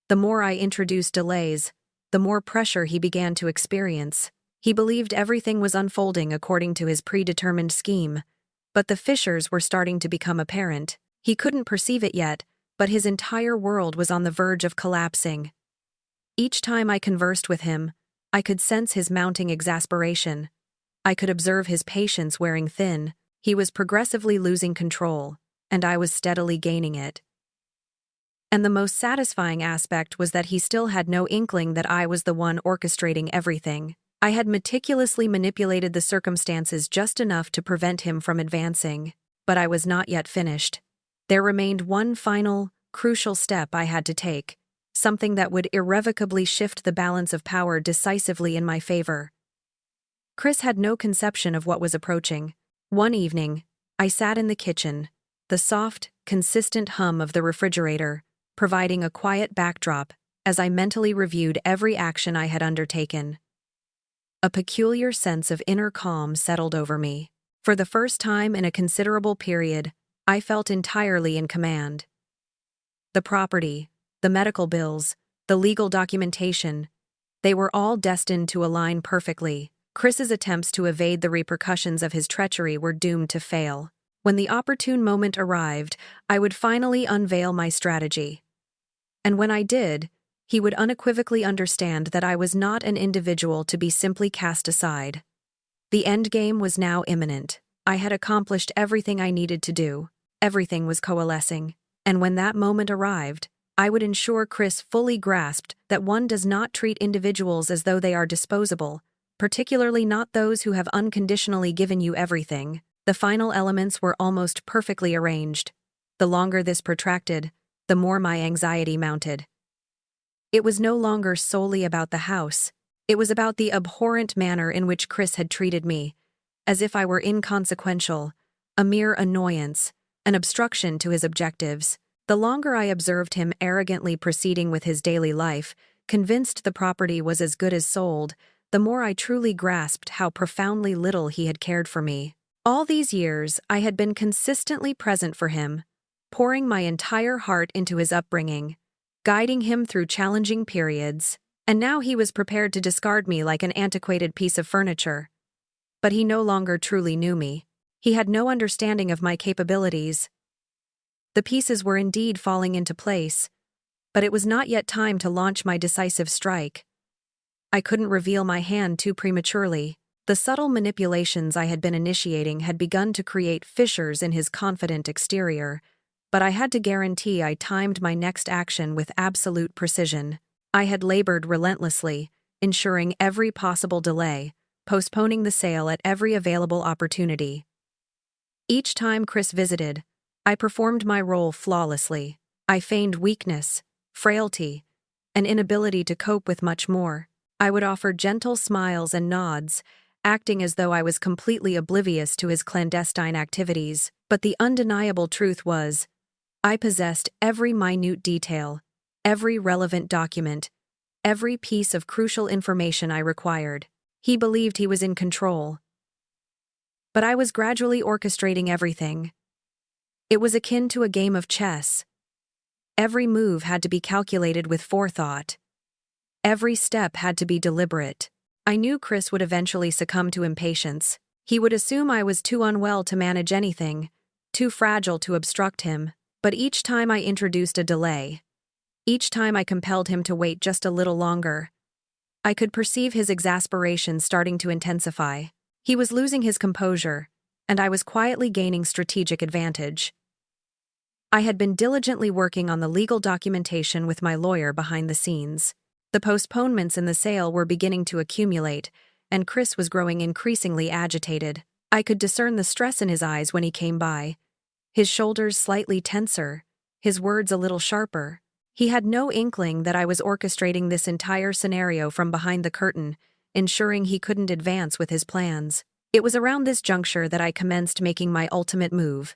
The more I introduced delays, the more pressure he began to experience. He believed everything was unfolding according to his predetermined scheme, but the fissures were starting to become apparent. He couldn't perceive it yet, but his entire world was on the verge of collapsing. Each time I conversed with him, I could sense his mounting exasperation. I could observe his patience wearing thin. He was progressively losing control, and I was steadily gaining it. And the most satisfying aspect was that he still had no inkling that I was the one orchestrating everything. I had meticulously manipulated the circumstances just enough to prevent him from advancing. But I was not yet finished. There remained one final, crucial step I had to take, something that would irrevocably shift the balance of power decisively in my favor. Chris had no conception of what was approaching. One evening, I sat in the kitchen, the soft, consistent hum of the refrigerator, providing a quiet backdrop as I mentally reviewed every action I had undertaken. A peculiar sense of inner calm settled over me. For the first time in a considerable period, I felt entirely in command. The property, the medical bills, the legal documentation, they were all destined to align perfectly. Chris's attempts to evade the repercussions of his treachery were doomed to fail. When the opportune moment arrived, I would finally unveil my strategy. And when I did, he would unequivocally understand that I was not an individual to be simply cast aside. The endgame was now imminent. I had accomplished everything I needed to do. Everything was coalescing. And when that moment arrived, I would ensure Chris fully grasped that one does not treat individuals as though they are disposable, particularly not those who have unconditionally given you everything. The final elements were almost perfectly arranged. The longer this protracted, the more my anxiety mounted. It was no longer solely about the house. It was about the abhorrent manner in which Chris had treated me, as if I were inconsequential, a mere annoyance, an obstruction to his objectives. The longer I observed him arrogantly proceeding with his daily life, convinced the property was as good as sold, the more I truly grasped how profoundly little he had cared for me. All these years, I had been consistently present for him, pouring my entire heart into his upbringing, guiding him through challenging periods, and now he was prepared to discard me like an antiquated piece of furniture. But he no longer truly knew me. He had no understanding of my capabilities. The pieces were indeed falling into place, but it was not yet time to launch my decisive strike. I couldn't reveal my hand too prematurely. The subtle manipulations I had been initiating had begun to create fissures in his confident exterior, but I had to guarantee I timed my next action with absolute precision. I had labored relentlessly, ensuring every possible delay, postponing the sale at every available opportunity. Each time Chris visited, I performed my role flawlessly. I feigned weakness, frailty, an inability to cope with much more. I would offer gentle smiles and nods, acting as though I was completely oblivious to his clandestine activities. But the undeniable truth was, I possessed every minute detail, every relevant document, every piece of crucial information I required. He believed he was in control, but I was gradually orchestrating everything. It was akin to a game of chess. Every move had to be calculated with forethought. Every step had to be deliberate. I knew Chris would eventually succumb to impatience. He would assume I was too unwell to manage anything, too fragile to obstruct him. But each time I introduced a delay, each time I compelled him to wait just a little longer, I could perceive his exasperation starting to intensify. He was losing his composure, and I was quietly gaining strategic advantage. I had been diligently working on the legal documentation with my lawyer behind the scenes. The postponements in the sale were beginning to accumulate, and Chris was growing increasingly agitated. I could discern the stress in his eyes when he came by, his shoulders slightly tenser, his words a little sharper. He had no inkling that I was orchestrating this entire scenario from behind the curtain, ensuring he couldn't advance with his plans. It was around this juncture that I commenced making my ultimate move: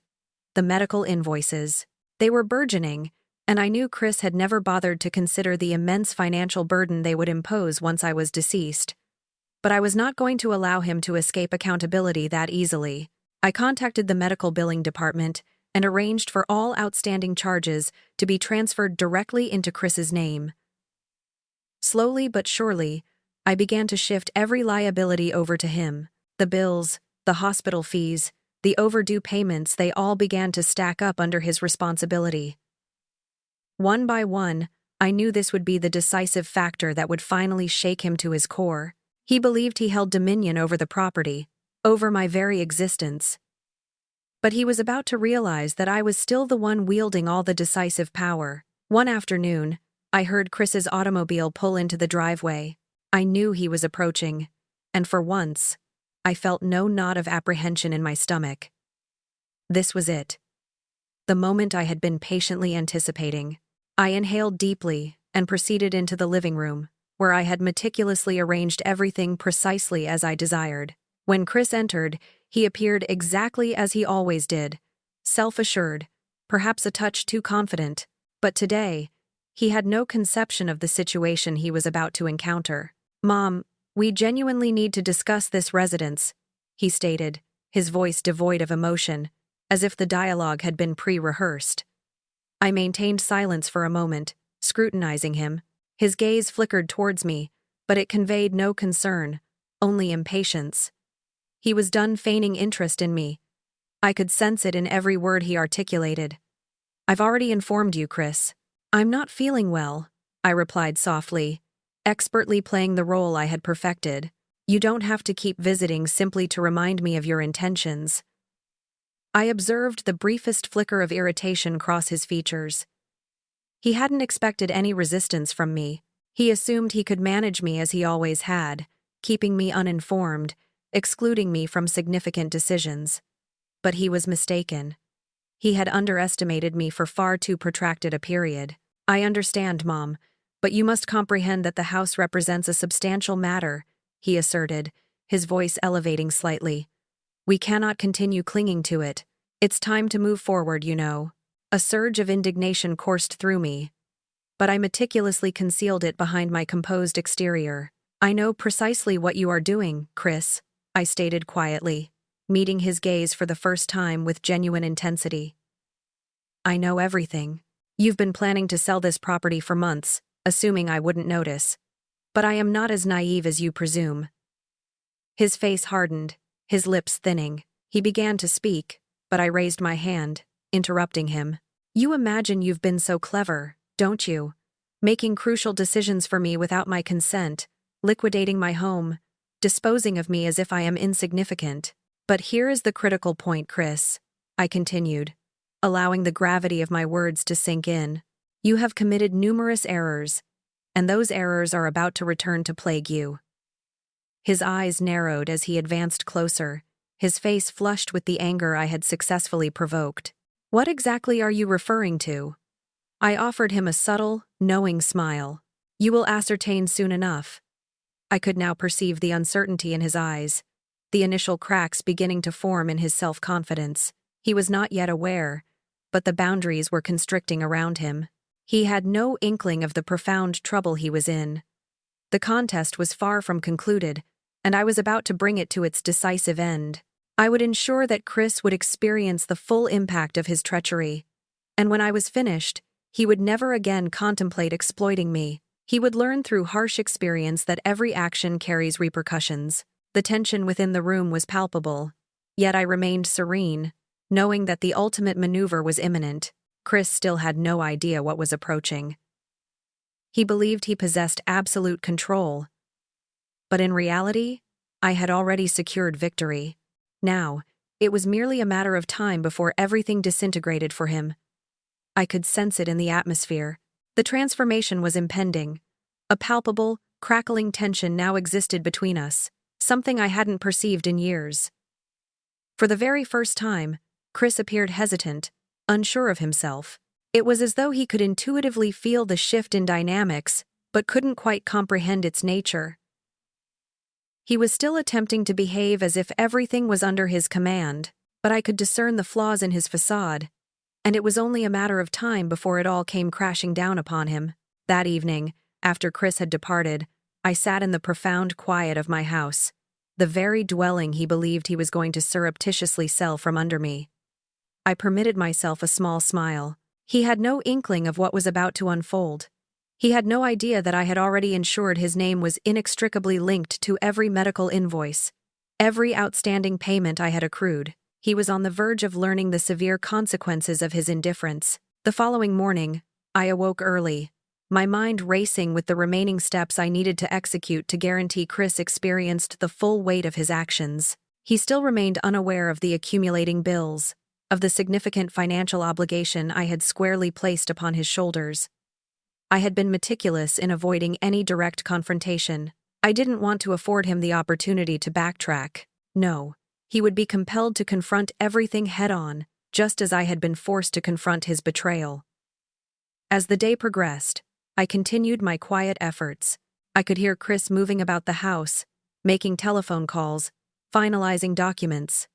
the medical invoices. They were burgeoning, and I knew Chris had never bothered to consider the immense financial burden they would impose once I was deceased. But I was not going to allow him to escape accountability that easily. I contacted the medical billing department and arranged for all outstanding charges to be transferred directly into Chris's name. Slowly but surely, I began to shift every liability over to him. The bills, the hospital fees, the overdue payments, they all began to stack up under his responsibility. One by one, I knew this would be the decisive factor that would finally shake him to his core. He believed he held dominion over the property, over my very existence. But he was about to realize that I was still the one wielding all the decisive power. One afternoon, I heard Chris's automobile pull into the driveway. I knew he was approaching, and for once, I felt no knot of apprehension in my stomach. This was it. The moment I had been patiently anticipating. I inhaled deeply and proceeded into the living room, where I had meticulously arranged everything precisely as I desired. When Chris entered, he appeared exactly as he always did, self-assured, perhaps a touch too confident. But today, he had no conception of the situation he was about to encounter. "Mom, we genuinely need to discuss this residence," he stated, his voice devoid of emotion, as if the dialogue had been pre-rehearsed. I maintained silence for a moment, scrutinizing him. His gaze flickered towards me, but it conveyed no concern, only impatience. He was done feigning interest in me. I could sense it in every word he articulated. "I've already informed you, Chris. I'm not feeling well," I replied softly, expertly playing the role I had perfected. "You don't have to keep visiting simply to remind me of your intentions." I observed the briefest flicker of irritation cross his features. He hadn't expected any resistance from me. He assumed he could manage me as he always had, keeping me uninformed, excluding me from significant decisions. But he was mistaken. He had underestimated me for far too protracted a period. "I understand, Mom, but you must comprehend that the house represents a substantial matter," he asserted, his voice elevating slightly. "We cannot continue clinging to it. It's time to move forward, you know." A surge of indignation coursed through me, but I meticulously concealed it behind my composed exterior. "I know precisely what you are doing, Chris," I stated quietly. meeting his gaze for the first time with genuine intensity. "I know everything. You've been planning to sell this property for months, assuming I wouldn't notice. But I am not as naive as you presume." His face hardened, his lips thinning. He began to speak, but I raised my hand, interrupting him. "You imagine you've been so clever, don't you? Making crucial decisions for me without my consent, liquidating my home, disposing of me as if I am insignificant. But here is the critical point, Chris," I continued, allowing the gravity of my words to sink in. "You have committed numerous errors, and those errors are about to return to plague you." His eyes narrowed as he advanced closer, his face flushed with the anger I had successfully provoked. "What exactly are you referring to?" I offered him a subtle, knowing smile. "You will ascertain soon enough." I could now perceive the uncertainty in his eyes, the initial cracks beginning to form in his self-confidence. He was not yet aware, but the boundaries were constricting around him. He had no inkling of the profound trouble he was in. The contest was far from concluded, and I was about to bring it to its decisive end. I would ensure that Chris would experience the full impact of his treachery, and when I was finished, he would never again contemplate exploiting me. He would learn through harsh experience that every action carries repercussions. The tension within the room was palpable, yet I remained serene, knowing that the ultimate maneuver was imminent. Chris still had no idea what was approaching. He believed he possessed absolute control. But in reality, I had already secured victory. Now, it was merely a matter of time before everything disintegrated for him. I could sense it in the atmosphere. The transformation was impending. A palpable, crackling tension now existed between us, something I hadn't perceived in years. For the very first time, Chris appeared hesitant, unsure of himself. It was as though he could intuitively feel the shift in dynamics, but couldn't quite comprehend its nature. He was still attempting to behave as if everything was under his command, but I could discern the flaws in his facade, and it was only a matter of time before it all came crashing down upon him. That evening, after Chris had departed, I sat in the profound quiet of my house, the very dwelling he believed he was going to surreptitiously sell from under me. I permitted myself a small smile. He had no inkling of what was about to unfold. He had no idea that I had already ensured his name was inextricably linked to every medical invoice, every outstanding payment I had accrued. He was on the verge of learning the severe consequences of his indifference. The following morning, I awoke early, my mind racing with the remaining steps I needed to execute to guarantee Chris experienced the full weight of his actions. He still remained unaware of the accumulating bills, of the significant financial obligation I had squarely placed upon his shoulders. I had been meticulous in avoiding any direct confrontation. I didn't want to afford him the opportunity to backtrack. No, he would be compelled to confront everything head-on, just as I had been forced to confront his betrayal. As the day progressed, I continued my quiet efforts. I could hear Chris moving about the house, making telephone calls, finalizing documents.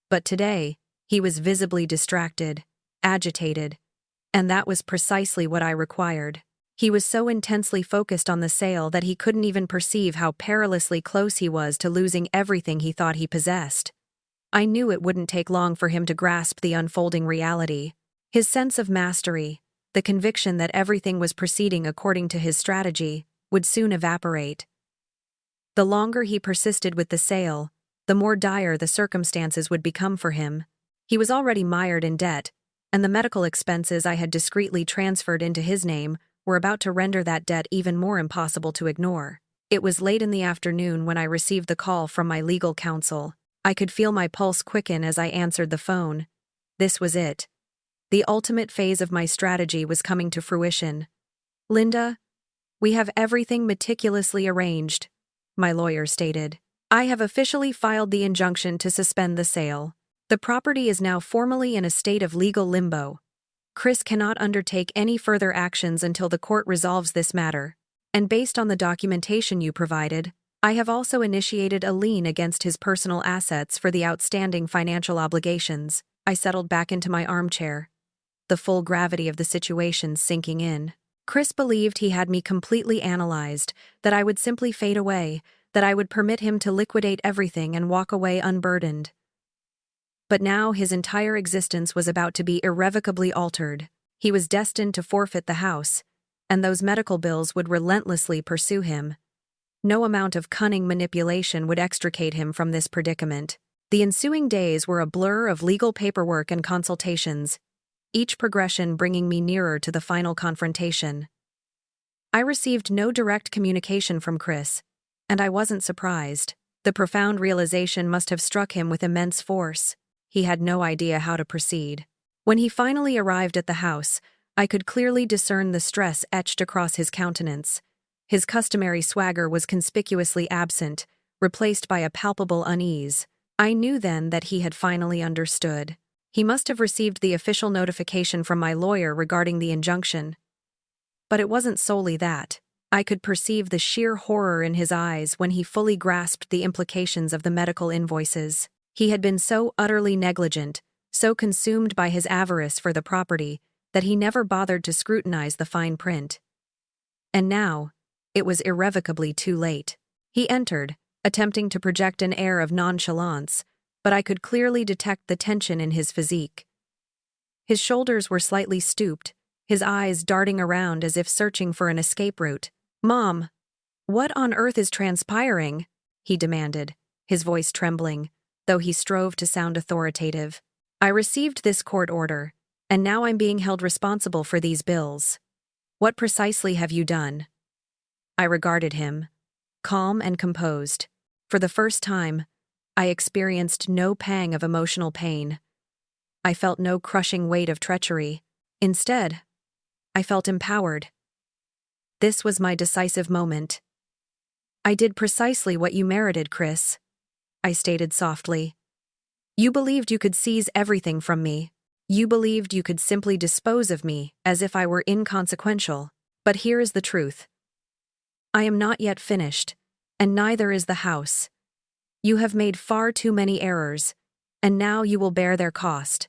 But today, he was visibly distracted, agitated, and that was precisely what I required. He was so intensely focused on the sale that he couldn't even perceive how perilously close he was to losing everything he thought he possessed. I knew it wouldn't take long for him to grasp the unfolding reality. His sense of mastery, the conviction that everything was proceeding according to his strategy, would soon evaporate. The longer he persisted with the sale, the more dire the circumstances would become for him. He was already mired in debt, and the medical expenses I had discreetly transferred into his name were about to render that debt even more impossible to ignore. It was late in the afternoon when I received the call from my legal counsel. I could feel my pulse quicken as I answered the phone. This was it. The ultimate phase of my strategy was coming to fruition. "Linda, we have everything meticulously arranged," my lawyer stated. "I have officially filed the injunction to suspend the sale. The property is now formally in a state of legal limbo. Chris cannot undertake any further actions until the court resolves this matter. And based on the documentation you provided, I have also initiated a lien against his personal assets for the outstanding financial obligations." I settled back into my armchair, the full gravity of the situation sinking in. Chris believed he had me completely analyzed, that I would simply fade away, that I would permit him to liquidate everything and walk away unburdened. But now his entire existence was about to be irrevocably altered. He was destined to forfeit the house, and those medical bills would relentlessly pursue him. No amount of cunning manipulation would extricate him from this predicament. The ensuing days were a blur of legal paperwork and consultations, each progression bringing me nearer to the final confrontation. I received no direct communication from Chris, and I wasn't surprised. The profound realization must have struck him with immense force. He had no idea how to proceed. When he finally arrived at the house, I could clearly discern the stress etched across his countenance. His customary swagger was conspicuously absent, replaced by a palpable unease. I knew then that he had finally understood. He must have received the official notification from my lawyer regarding the injunction. But it wasn't solely that. I could perceive the sheer horror in his eyes when he fully grasped the implications of the medical invoices. He had been so utterly negligent, so consumed by his avarice for the property, that he never bothered to scrutinize the fine print. And now, it was irrevocably too late. He entered, attempting to project an air of nonchalance, but I could clearly detect the tension in his physique. His shoulders were slightly stooped, his eyes darting around as if searching for an escape route. "Mom, what on earth is transpiring?" he demanded, his voice trembling, though he strove to sound authoritative. "I received this court order, and now I'm being held responsible for these bills. What precisely have you done?" I regarded him, calm and composed. For the first time, I experienced no pang of emotional pain. I felt no crushing weight of treachery. Instead, I felt empowered. This was my decisive moment. "I did precisely what you merited, Chris," I stated softly. "You believed you could seize everything from me. You believed you could simply dispose of me as if I were inconsequential. But here is the truth. I am not yet finished, and neither is the house. You have made far too many errors, and now you will bear their cost."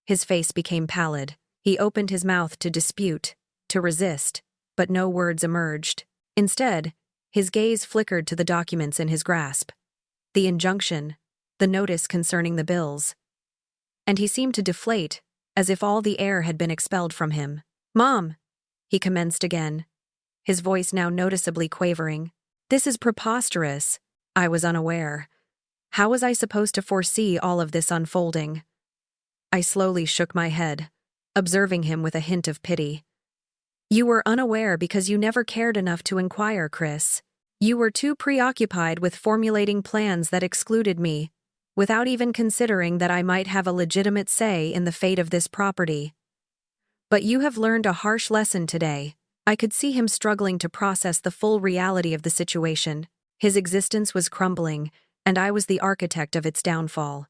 His face became pallid. He opened his mouth to dispute, to resist, but no words emerged. Instead, his gaze flickered to the documents in his grasp. The injunction, the notice concerning the bills. And he seemed to deflate, as if all the air had been expelled from him. "Mom," he commenced again, his voice now noticeably quavering. "This is preposterous." I was unaware. How was I supposed to foresee all of this unfolding? I slowly shook my head, observing him with a hint of pity. "You were unaware because you never cared enough to inquire, Chris. You were too preoccupied with formulating plans that excluded me, without even considering that I might have a legitimate say in the fate of this property. But you have learned a harsh lesson today." I could see him struggling to process the full reality of the situation. His existence was crumbling, and I was the architect of its downfall.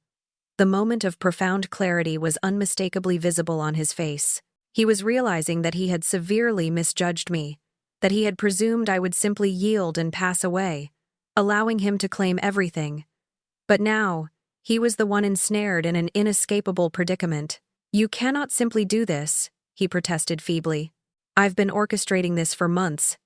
The moment of profound clarity was unmistakably visible on his face. He was realizing that he had severely misjudged me, that he had presumed I would simply yield and pass away, allowing him to claim everything. But now, he was the one ensnared in an inescapable predicament. "You cannot simply do this," he protested feebly. "I've been orchestrating this for months.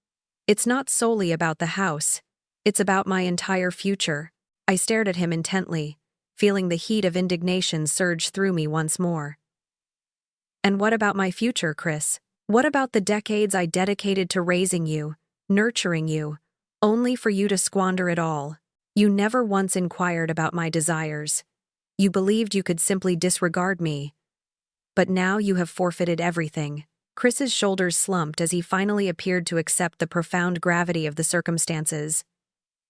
It's not solely about the house. It's about my entire future." I stared at him intently, feeling the heat of indignation surge through me once more. "And what about my future, Chris? What about the decades I dedicated to raising you, nurturing you, only for you to squander it all? You never once inquired about my desires. You believed you could simply disregard me. But now you have forfeited everything." Chris's shoulders slumped as he finally appeared to accept the profound gravity of the circumstances.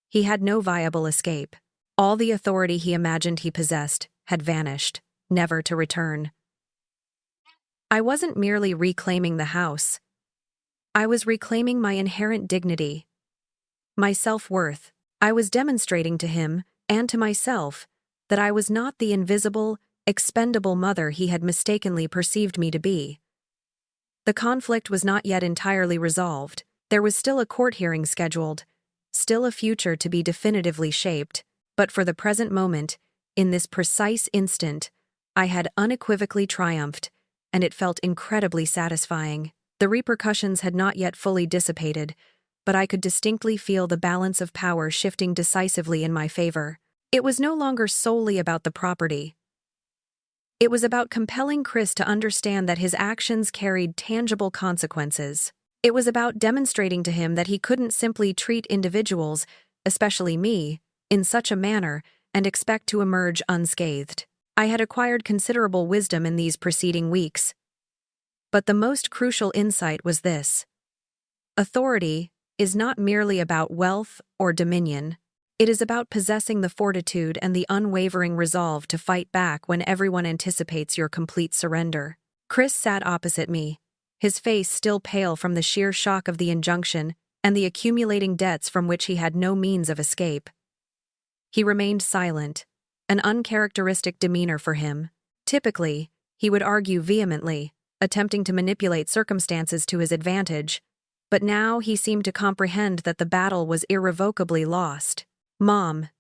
He had no viable escape. All the authority he imagined he possessed had vanished, never to return. I wasn't merely reclaiming the house. I was reclaiming my inherent dignity, my self-worth. I was demonstrating to him, and to myself, that I was not the invisible, expendable mother he had mistakenly perceived me to be. The conflict was not yet entirely resolved. There was still a court hearing scheduled, still a future to be definitively shaped, but for the present moment, in this precise instant, I had unequivocally triumphed, and it felt incredibly satisfying. The repercussions had not yet fully dissipated, but I could distinctly feel the balance of power shifting decisively in my favor. It was no longer solely about the property. It was about compelling Chris to understand that his actions carried tangible consequences. It was about demonstrating to him that he couldn't simply treat individuals, especially me, in such a manner and expect to emerge unscathed. I had acquired considerable wisdom in these preceding weeks. But the most crucial insight was this: authority is not merely about wealth or dominion. It is about possessing the fortitude and the unwavering resolve to fight back when everyone anticipates your complete surrender. Chris sat opposite me, his face still pale from the sheer shock of the injunction and the accumulating debts from which he had no means of escape. He remained silent, an uncharacteristic demeanor for him. Typically, he would argue vehemently, attempting to manipulate circumstances to his advantage, but now he seemed to comprehend that the battle was irrevocably lost. "Mom,"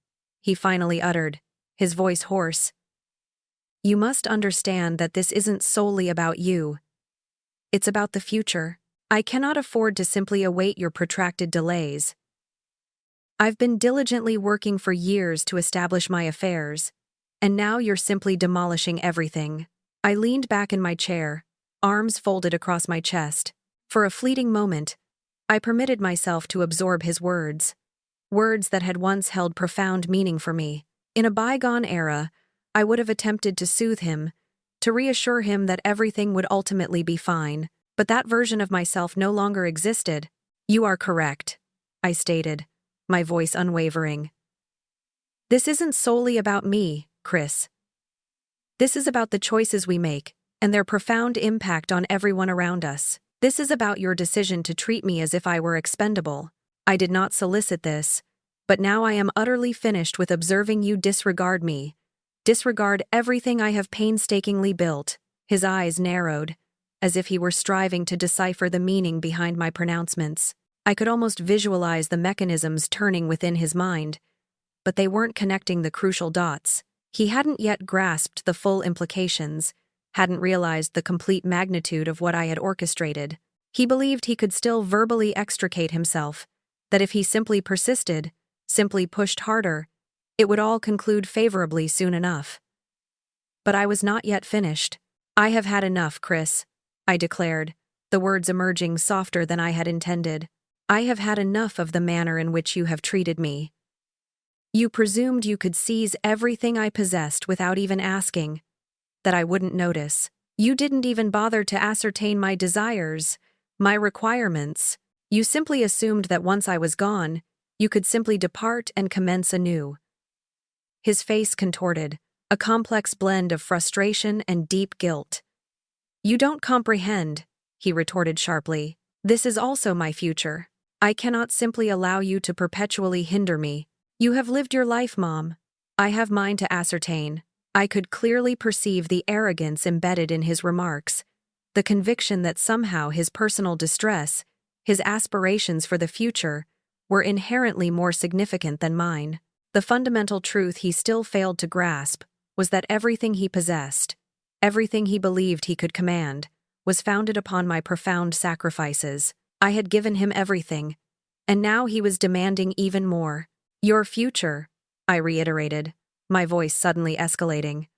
he finally uttered, his voice hoarse, "you must understand that this isn't solely about you. It's about the future. I cannot afford to simply await your protracted delays. I've been diligently working for years to establish my affairs, and now you're simply demolishing everything." I leaned back in my chair, arms folded across my chest. For a fleeting moment, I permitted myself to absorb his words that had once held profound meaning for me. In a bygone era, I would have attempted to soothe him, to reassure him that everything would ultimately be fine, but that version of myself no longer existed. "You are correct," I stated, my voice unwavering. "This isn't solely about me, Chris. This is about the choices we make and their profound impact on everyone around us. This is about your decision to treat me as if I were expendable. I did not solicit this, but now I am utterly finished with observing you disregard me, disregard everything I have painstakingly built." His eyes narrowed, as if he were striving to decipher the meaning behind my pronouncements. I could almost visualize the mechanisms turning within his mind, but they weren't connecting the crucial dots. He hadn't yet grasped the full implications, hadn't realized the complete magnitude of what I had orchestrated. He believed he could still verbally extricate himself, that if he simply persisted, simply pushed harder, it would all conclude favorably soon enough. But I was not yet finished. "I have had enough, Chris," I declared, the words emerging softer than I had intended. "I have had enough of the manner in which you have treated me. You presumed you could seize everything I possessed without even asking, that I wouldn't notice. You didn't even bother to ascertain my desires, my requirements. You simply assumed that once I was gone, you could simply depart and commence anew." His face contorted, a complex blend of frustration and deep guilt. "You don't comprehend," he retorted sharply. "This is also my future. I cannot simply allow you to perpetually hinder me. You have lived your life, Mom. I have mine to ascertain." I could clearly perceive the arrogance embedded in his remarks, the conviction that somehow his personal distress, his aspirations for the future, were inherently more significant than mine. The fundamental truth he still failed to grasp was that everything he possessed, everything he believed he could command, was founded upon my profound sacrifices. I had given him everything, and now he was demanding even more. "Your future," I reiterated, my voice suddenly escalating.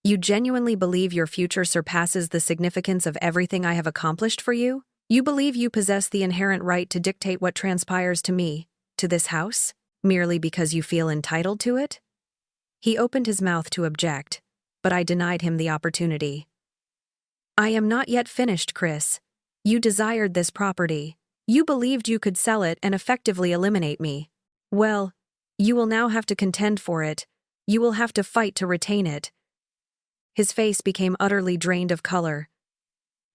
"You genuinely believe your future surpasses the significance of everything I have accomplished for you? You believe you possess the inherent right to dictate what transpires to me, to this house, merely because you feel entitled to it?" He opened his mouth to object, but I denied him the opportunity. "I am not yet finished, Chris. You desired this property. You believed you could sell it and effectively eliminate me. Well, you will now have to contend for it. You will have to fight to retain it." His face became utterly drained of color.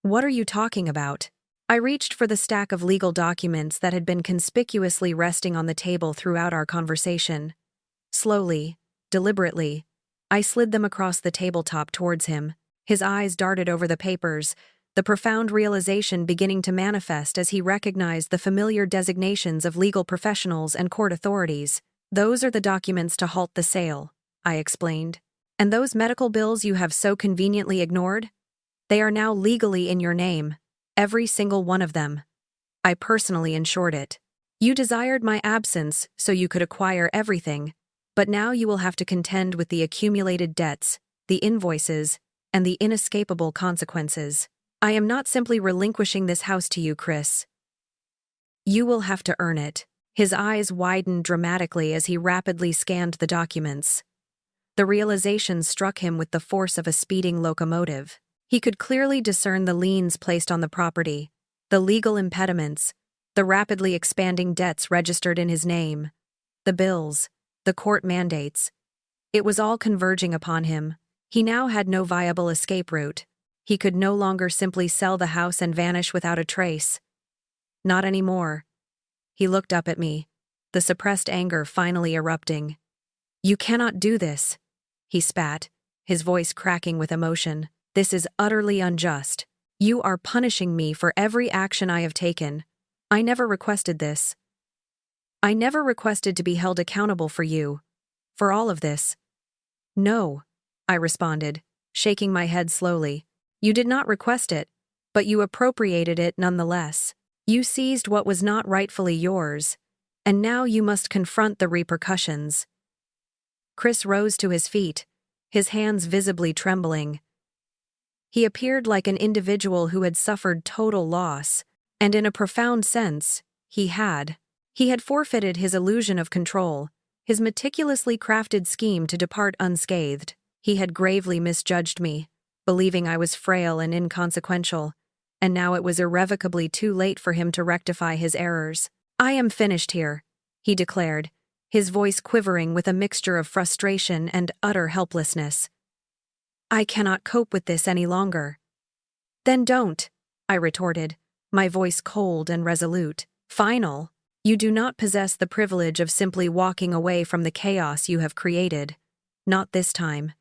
"What are you talking about?" I reached for the stack of legal documents that had been conspicuously resting on the table throughout our conversation. Slowly, deliberately, I slid them across the tabletop towards him. His eyes darted over the papers, the profound realization beginning to manifest as he recognized the familiar designations of legal professionals and court authorities. "Those are the documents to halt the sale," I explained. "And those medical bills you have so conveniently ignored? They are now legally in your name, every single one of them. I personally insured it. You desired my absence so you could acquire everything, but now you will have to contend with the accumulated debts, the invoices, and the inescapable consequences. I am not simply relinquishing this house to you, Chris. You will have to earn it. His eyes widened dramatically as he rapidly scanned the documents. The realization struck him with the force of a speeding locomotive. He could clearly discern the liens placed on the property, the legal impediments, the rapidly expanding debts registered in his name, the bills, the court mandates. It was all converging upon him. He now had no viable escape route. He could no longer simply sell the house and vanish without a trace. Not anymore. He looked up at me, the suppressed anger finally erupting. You cannot do this, he spat, his voice cracking with emotion. This is utterly unjust. You are punishing me for every action I have taken. I never requested this. I never requested to be held accountable for you. For all of this. No, I responded, shaking my head slowly. You did not request it, but you appropriated it nonetheless. You seized what was not rightfully yours, and now you must confront the repercussions. Chris rose to his feet, his hands visibly trembling. He appeared like an individual who had suffered total loss, and in a profound sense, he had. He had forfeited his illusion of control, his meticulously crafted scheme to depart unscathed. He had gravely misjudged me, believing I was frail and inconsequential, and now it was irrevocably too late for him to rectify his errors. I am finished here, he declared, his voice quivering with a mixture of frustration and utter helplessness. I cannot cope with this any longer. Then don't, I retorted, my voice cold and resolute. Final. You do not possess the privilege of simply walking away from the chaos you have created. Not this time.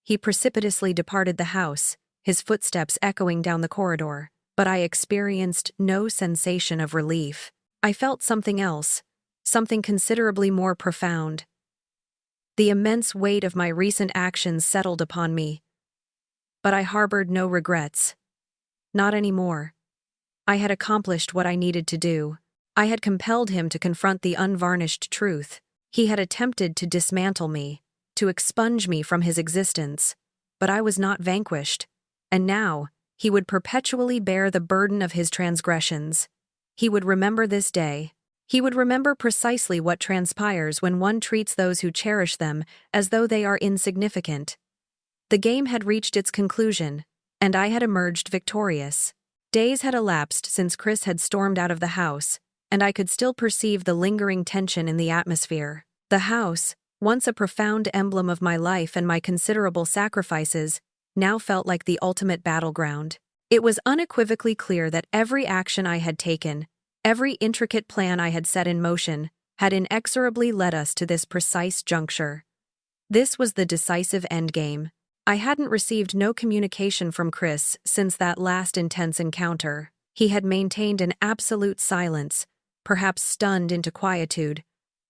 He precipitously departed the house, his footsteps echoing down the corridor, but I experienced no sensation of relief. I felt something else, something considerably more profound. The immense weight of my recent actions settled upon me. But I harbored no regrets. Not anymore. I had accomplished what I needed to do. I had compelled him to confront the unvarnished truth. He had attempted to dismantle me, to expunge me from his existence, but I was not vanquished, and now he would perpetually bear the burden of his transgressions. He would remember this day. He would remember precisely what transpires when one treats those who cherish them as though they are insignificant. The game had reached its conclusion, and I had emerged victorious. Days had elapsed since Chris had stormed out of the house, and I could still perceive the lingering tension in the atmosphere. The house, once a profound emblem of my life and my considerable sacrifices, now felt like the ultimate battleground. It was unequivocally clear that every action I had taken, every intricate plan I had set in motion, had inexorably led us to this precise juncture. This was the decisive endgame. I hadn't received no communication from Chris since that last intense encounter. He had maintained an absolute silence, perhaps stunned into quietude,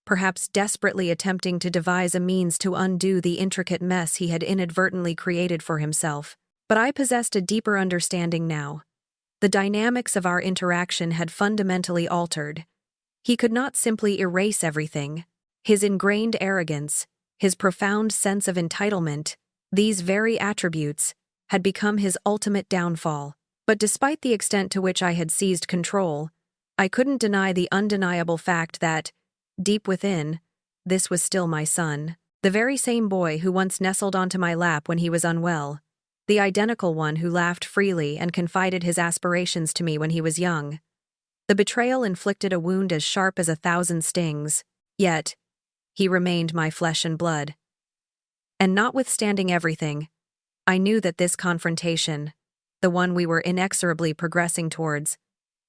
perhaps desperately attempting to devise a means to undo the intricate mess he had inadvertently created for himself. But I possessed a deeper understanding now. The dynamics of our interaction had fundamentally altered. He could not simply erase everything. His ingrained arrogance, his profound sense of entitlement, these very attributes, had become his ultimate downfall. But despite the extent to which I had seized control, I couldn't deny the undeniable fact that, deep within, this was still my son, the very same boy who once nestled onto my lap when he was unwell, the identical one who laughed freely and confided his aspirations to me when he was young. The betrayal inflicted a wound as sharp as 1,000 stings, yet he remained my flesh and blood. And notwithstanding everything, I knew that this confrontation, the one we were inexorably progressing towards,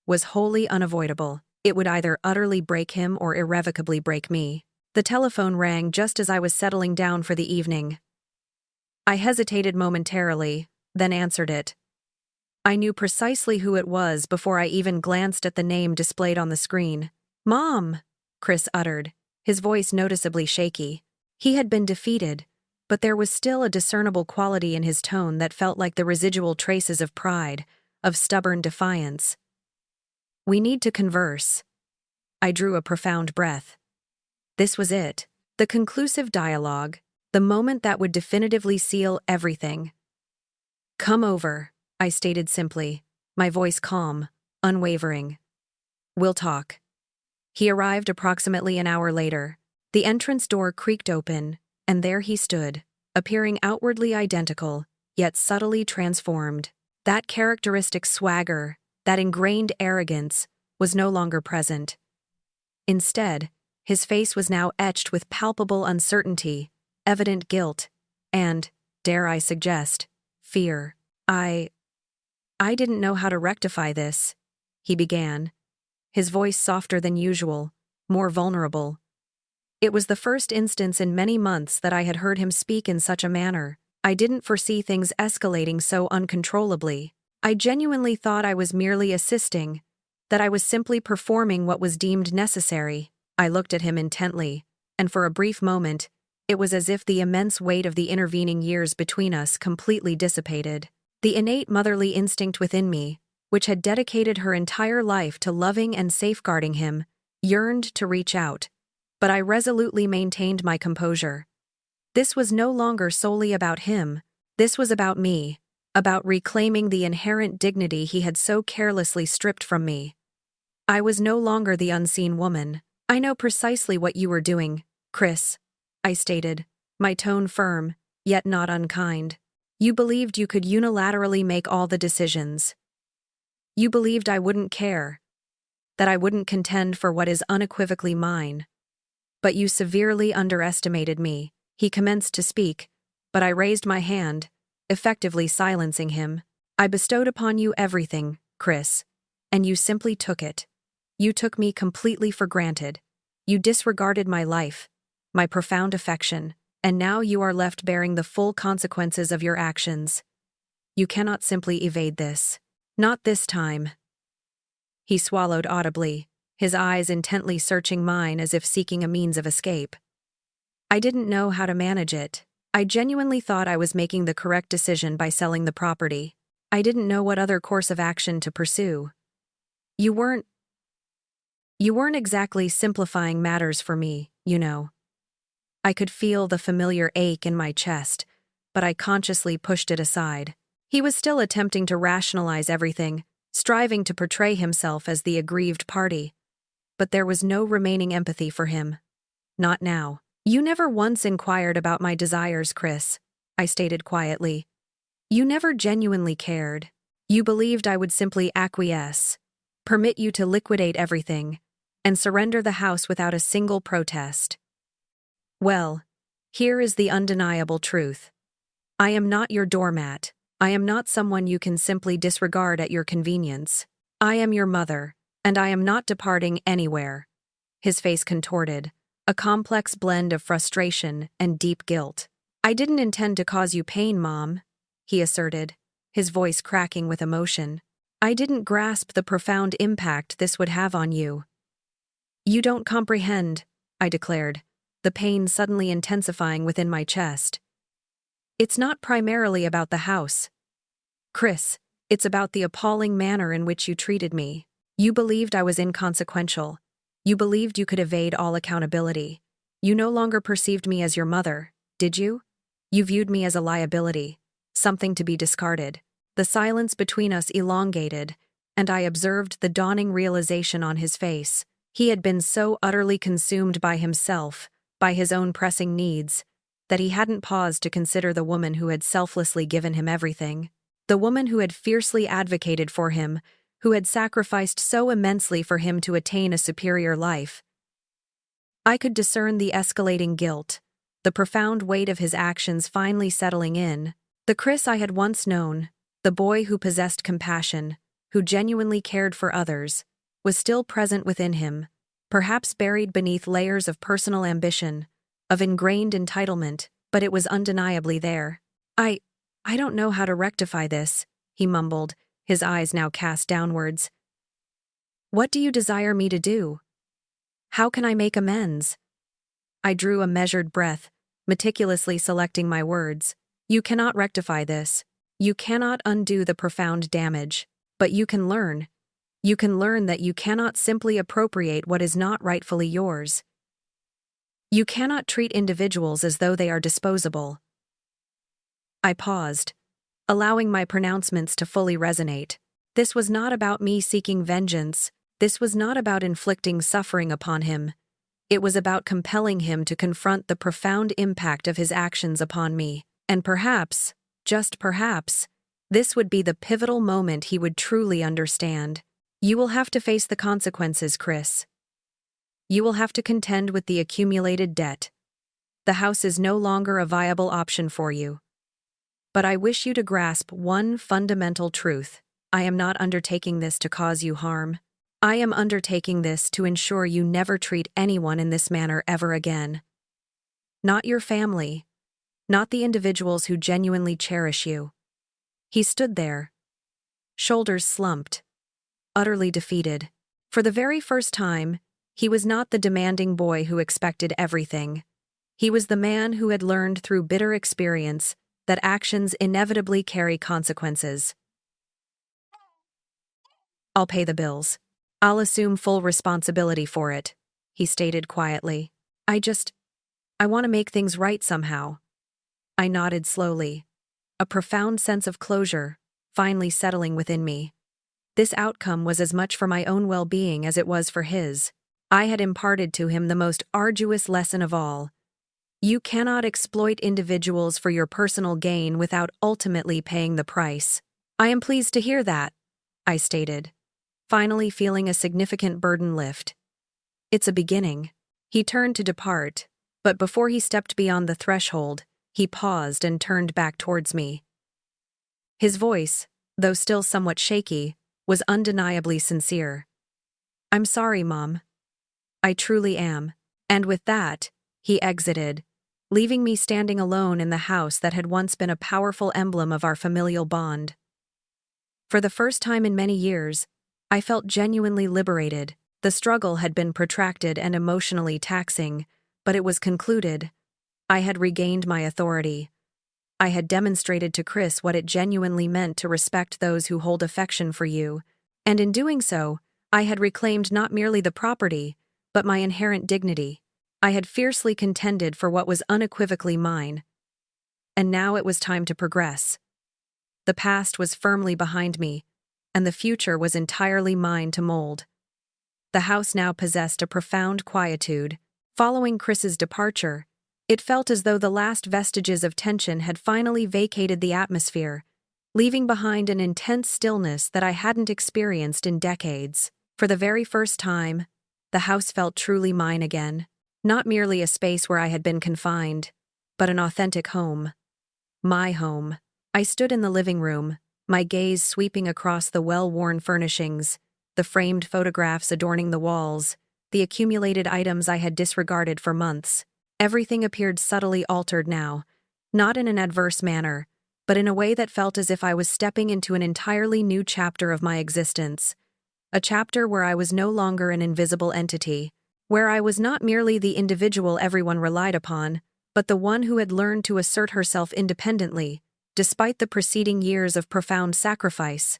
was wholly unavoidable. It would either utterly break him or irrevocably break me. The telephone rang just as I was settling down for the evening. I hesitated momentarily, then answered it. I knew precisely who it was before I even glanced at the name displayed on the screen. "Mom," Chris uttered, his voice noticeably shaky. He had been defeated, but there was still a discernible quality in his tone that felt like the residual traces of pride, of stubborn defiance. "We need to converse." I drew a profound breath. This was it, the conclusive dialogue, The moment that would definitively seal everything. "Come over," I stated simply, my voice calm, unwavering. "We'll talk." He arrived approximately an hour later. The entrance door creaked open, and there he stood, appearing outwardly identical, yet subtly transformed. That characteristic swagger, that ingrained arrogance, was no longer present. Instead, his face was now etched with palpable uncertainty, evident guilt, and, dare I suggest, fear. I didn't know how to rectify this," he began, his voice softer than usual, more vulnerable. It was the first instance in many months that I had heard him speak in such a manner. I didn't foresee things escalating so uncontrollably. I genuinely thought I was merely assisting, that I was simply performing what was deemed necessary. I looked at him intently, and for a brief moment, it was as if the immense weight of the intervening years between us completely dissipated. The innate motherly instinct within me, which had dedicated her entire life to loving and safeguarding him, yearned to reach out, but I resolutely maintained my composure. This was no longer solely about him. This was about me, about reclaiming the inherent dignity he had so carelessly stripped from me. I was no longer the unseen woman. "I know precisely what you were doing, Chris," I stated, my tone firm, yet not unkind. "You believed you could unilaterally make all the decisions. You believed I wouldn't care, that I wouldn't contend for what is unequivocally mine. But you severely underestimated me." He commenced to speak, but I raised my hand, effectively silencing him. "I bestowed upon you everything, Chris, and you simply took it. You took me completely for granted. You disregarded my life, my profound affection, and now you are left bearing the full consequences of your actions. You cannot simply evade this. Not this time." He swallowed audibly, his eyes intently searching mine as if seeking a means of escape. I didn't know how to manage it. I genuinely thought I was making the correct decision by selling the property. I didn't know what other course of action to pursue. You weren't exactly simplifying matters for me, you know." I could feel the familiar ache in my chest, but I consciously pushed it aside. He was still attempting to rationalize everything, striving to portray himself as the aggrieved party. But there was no remaining empathy for him. Not now. "You never once inquired about my desires, Chris," I stated quietly. "You never genuinely cared. You believed I would simply acquiesce, permit you to liquidate everything, and surrender the house without a single protest. Well, here is the undeniable truth. I am not your doormat. I am not someone you can simply disregard at your convenience. I am your mother, and I am not departing anywhere." His face contorted, a complex blend of frustration and deep guilt. "I didn't intend to cause you pain, Mom," he asserted, his voice cracking with emotion. "I didn't grasp the profound impact this would have on you." "You don't comprehend," I declared, the pain suddenly intensifying within my chest. "It's not primarily about the house, Chris. It's about the appalling manner in which you treated me. You believed I was inconsequential. You believed you could evade all accountability. You no longer perceived me as your mother, did you? You viewed me as a liability, something to be discarded." The silence between us elongated, and I observed the dawning realization on his face. He had been so utterly consumed by himself, by his own pressing needs, that he hadn't paused to consider the woman who had selflessly given him everything. The woman who had fiercely advocated for him, who had sacrificed so immensely for him to attain a superior life. I could discern the escalating guilt, the profound weight of his actions finally settling in. The Chris I had once known, the boy who possessed compassion, who genuinely cared for others, was still present within him, perhaps buried beneath layers of personal ambition, of ingrained entitlement, but it was undeniably there. I don't know how to rectify this," he mumbled, his eyes now cast downwards. "What do you desire me to do? How can I make amends?" I drew a measured breath, meticulously selecting my words. "You cannot rectify this. You cannot undo the profound damage. But you can learn. You can learn that you cannot simply appropriate what is not rightfully yours." You cannot treat individuals as though they are disposable. I paused, allowing my pronouncements to fully resonate. This was not about me seeking vengeance. This was not about inflicting suffering upon him. It was about compelling him to confront the profound impact of his actions upon me. And perhaps, just perhaps, this would be the pivotal moment he would truly understand. You will have to face the consequences, Chris. You will have to contend with the accumulated debt. The house is no longer a viable option for you. But I wish you to grasp one fundamental truth. I am not undertaking this to cause you harm. I am undertaking this to ensure you never treat anyone in this manner ever again. Not your family. Not the individuals who genuinely cherish you. He stood there, shoulders slumped, utterly defeated. For the very first time, he was not the demanding boy who expected everything. He was the man who had learned through bitter experience that actions inevitably carry consequences. I'll pay the bills. I'll assume full responsibility for it, he stated quietly. I want to make things right somehow. I nodded slowly, a profound sense of closure finally settling within me. This outcome was as much for my own well-being as it was for his. I had imparted to him the most arduous lesson of all. You cannot exploit individuals for your personal gain without ultimately paying the price. I am pleased to hear that, I stated, finally feeling a significant burden lift. It's a beginning. He turned to depart, but before he stepped beyond the threshold, he paused and turned back towards me. His voice, though still somewhat shaky, was undeniably sincere. I'm sorry, Mom. I truly am. And with that, he exited, leaving me standing alone in the house that had once been a powerful emblem of our familial bond. For the first time in many years, I felt genuinely liberated. The struggle had been protracted and emotionally taxing, but it was concluded. I had regained my authority. I had demonstrated to Chris what it genuinely meant to respect those who hold affection for you, and in doing so, I had reclaimed not merely the property, but my inherent dignity. I had fiercely contended for what was unequivocally mine. And now it was time to progress. The past was firmly behind me, and the future was entirely mine to mold. The house now possessed a profound quietude. Following Chris's departure, it felt as though the last vestiges of tension had finally vacated the atmosphere, leaving behind an intense stillness that I hadn't experienced in decades. For the very first time, the house felt truly mine again. Not merely a space where I had been confined, but an authentic home. My home. I stood in the living room, my gaze sweeping across the well-worn furnishings, the framed photographs adorning the walls, the accumulated items I had disregarded for months. Everything appeared subtly altered now, not in an adverse manner, but in a way that felt as if I was stepping into an entirely new chapter of my existence. A chapter where I was no longer an invisible entity, where I was not merely the individual everyone relied upon, but the one who had learned to assert herself independently, despite the preceding years of profound sacrifice.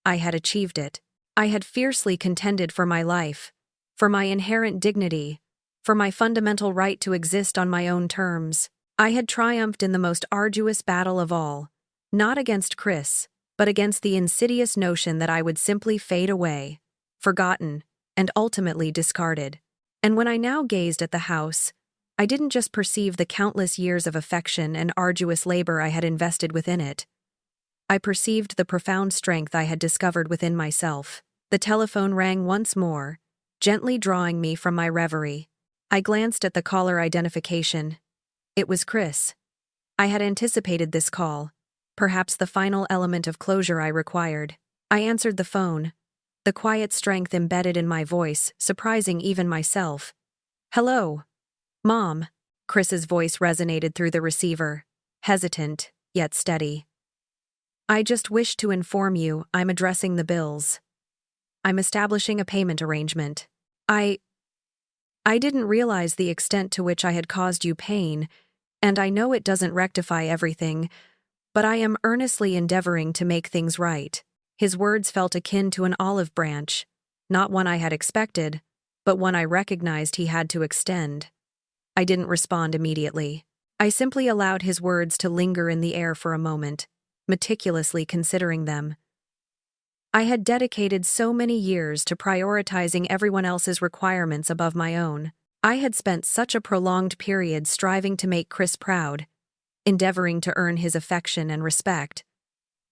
I had achieved it. I had fiercely contended for my life, for my inherent dignity, for my fundamental right to exist on my own terms. I had triumphed in the most arduous battle of all, not against Chris, but against the insidious notion that I would simply fade away, forgotten, and ultimately discarded. And when I now gazed at the house, I didn't just perceive the countless years of affection and arduous labor I had invested within it. I perceived the profound strength I had discovered within myself. The telephone rang once more, gently drawing me from my reverie. I glanced at the caller identification. It was Chris. I had anticipated this call, perhaps the final element of closure I required. I answered the phone, the quiet strength embedded in my voice, surprising even myself. Hello, Mom. Chris's voice resonated through the receiver, hesitant, yet steady. I just wish to inform you I'm addressing the bills. I'm establishing a payment arrangement. I didn't realize the extent to which I had caused you pain, and I know it doesn't rectify everything, but I am earnestly endeavoring to make things right. His words felt akin to an olive branch, not one I had expected, but one I recognized he had to extend. I didn't respond immediately. I simply allowed his words to linger in the air for a moment, meticulously considering them. I had dedicated so many years to prioritizing everyone else's requirements above my own. I had spent such a prolonged period striving to make Chris proud, endeavoring to earn his affection and respect.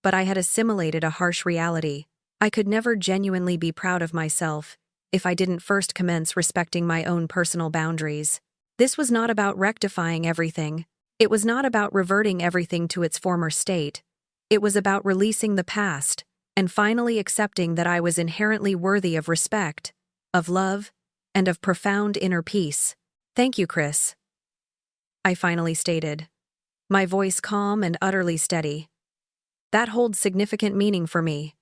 But I had assimilated a harsh reality. I could never genuinely be proud of myself if I didn't first commence respecting my own personal boundaries. This was not about rectifying everything. It was not about reverting everything to its former state. It was about releasing the past and finally accepting that I was inherently worthy of respect, of love, and of profound inner peace. "Thank you, Chris," I finally stated, my voice calm and utterly steady. "That holds significant meaning for me.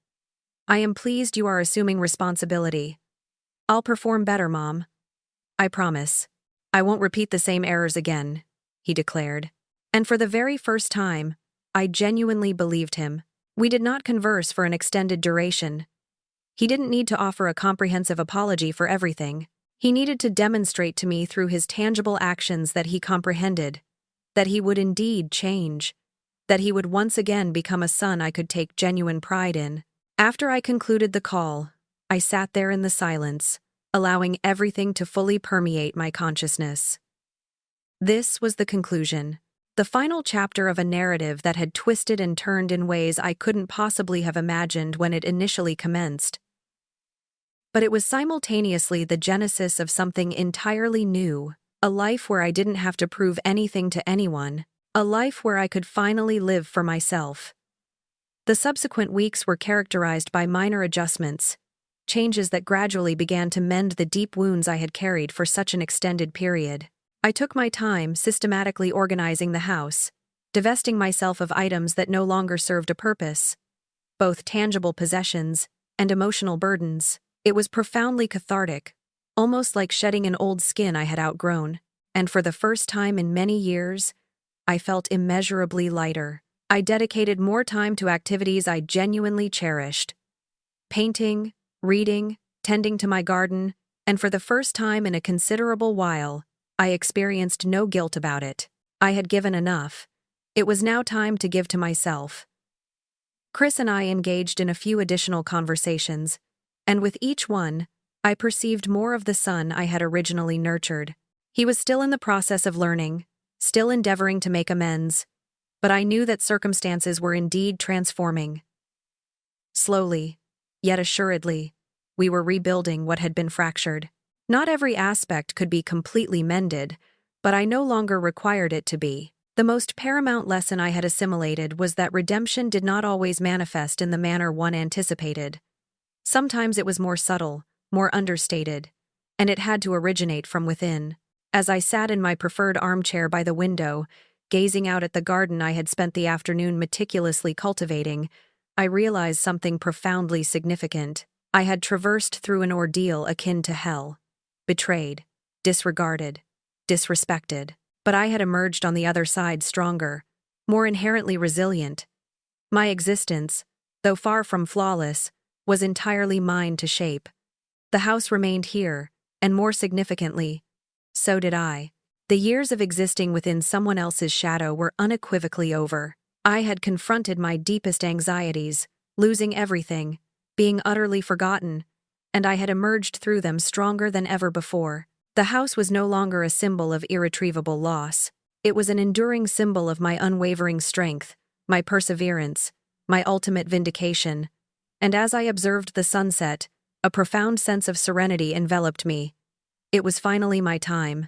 I am pleased you are assuming responsibility. I'll perform better, Mom. I promise. I won't repeat the same errors again," he declared. And for the very first time, I genuinely believed him. We did not converse for an extended duration. He didn't need to offer a comprehensive apology for everything. He needed to demonstrate to me through his tangible actions that he comprehended, that he would indeed change, that he would once again become a son I could take genuine pride in. After I concluded the call, I sat there in the silence, allowing everything to fully permeate my consciousness. This was the conclusion, the final chapter of a narrative that had twisted and turned in ways I couldn't possibly have imagined when it initially commenced. But it was simultaneously the genesis of something entirely new, a life where I didn't have to prove anything to anyone, a life where I could finally live for myself. The subsequent weeks were characterized by minor adjustments, changes that gradually began to mend the deep wounds I had carried for such an extended period. I took my time systematically organizing the house, divesting myself of items that no longer served a purpose, both tangible possessions and emotional burdens. It was profoundly cathartic, almost like shedding an old skin I had outgrown, and for the first time in many years, I felt immeasurably lighter. I dedicated more time to activities I genuinely cherished: painting, reading, tending to my garden, and for the first time in a considerable while, I experienced no guilt about it. I had given enough. It was now time to give to myself. Chris and I engaged in a few additional conversations, and with each one, I perceived more of the son I had originally nurtured. He was still in the process of learning, still endeavoring to make amends, but I knew that circumstances were indeed transforming. Slowly, yet assuredly, we were rebuilding what had been fractured. Not every aspect could be completely mended, but I no longer required it to be. The most paramount lesson I had assimilated was that redemption did not always manifest in the manner one anticipated. Sometimes it was more subtle, more understated, and it had to originate from within. As I sat in my preferred armchair by the window, gazing out at the garden I had spent the afternoon meticulously cultivating, I realized something profoundly significant. I had traversed through an ordeal akin to hell. Betrayed, disregarded, disrespected. But I had emerged on the other side stronger, more inherently resilient. My existence, though far from flawless, was entirely mine to shape. The house remained here, and more significantly, so did I. The years of existing within someone else's shadow were unequivocally over. I had confronted my deepest anxieties, losing everything, being utterly forgotten, and I had emerged through them stronger than ever before. The house was no longer a symbol of irretrievable loss. It was an enduring symbol of my unwavering strength, my perseverance, my ultimate vindication. And as I observed the sunset, a profound sense of serenity enveloped me. It was finally my time.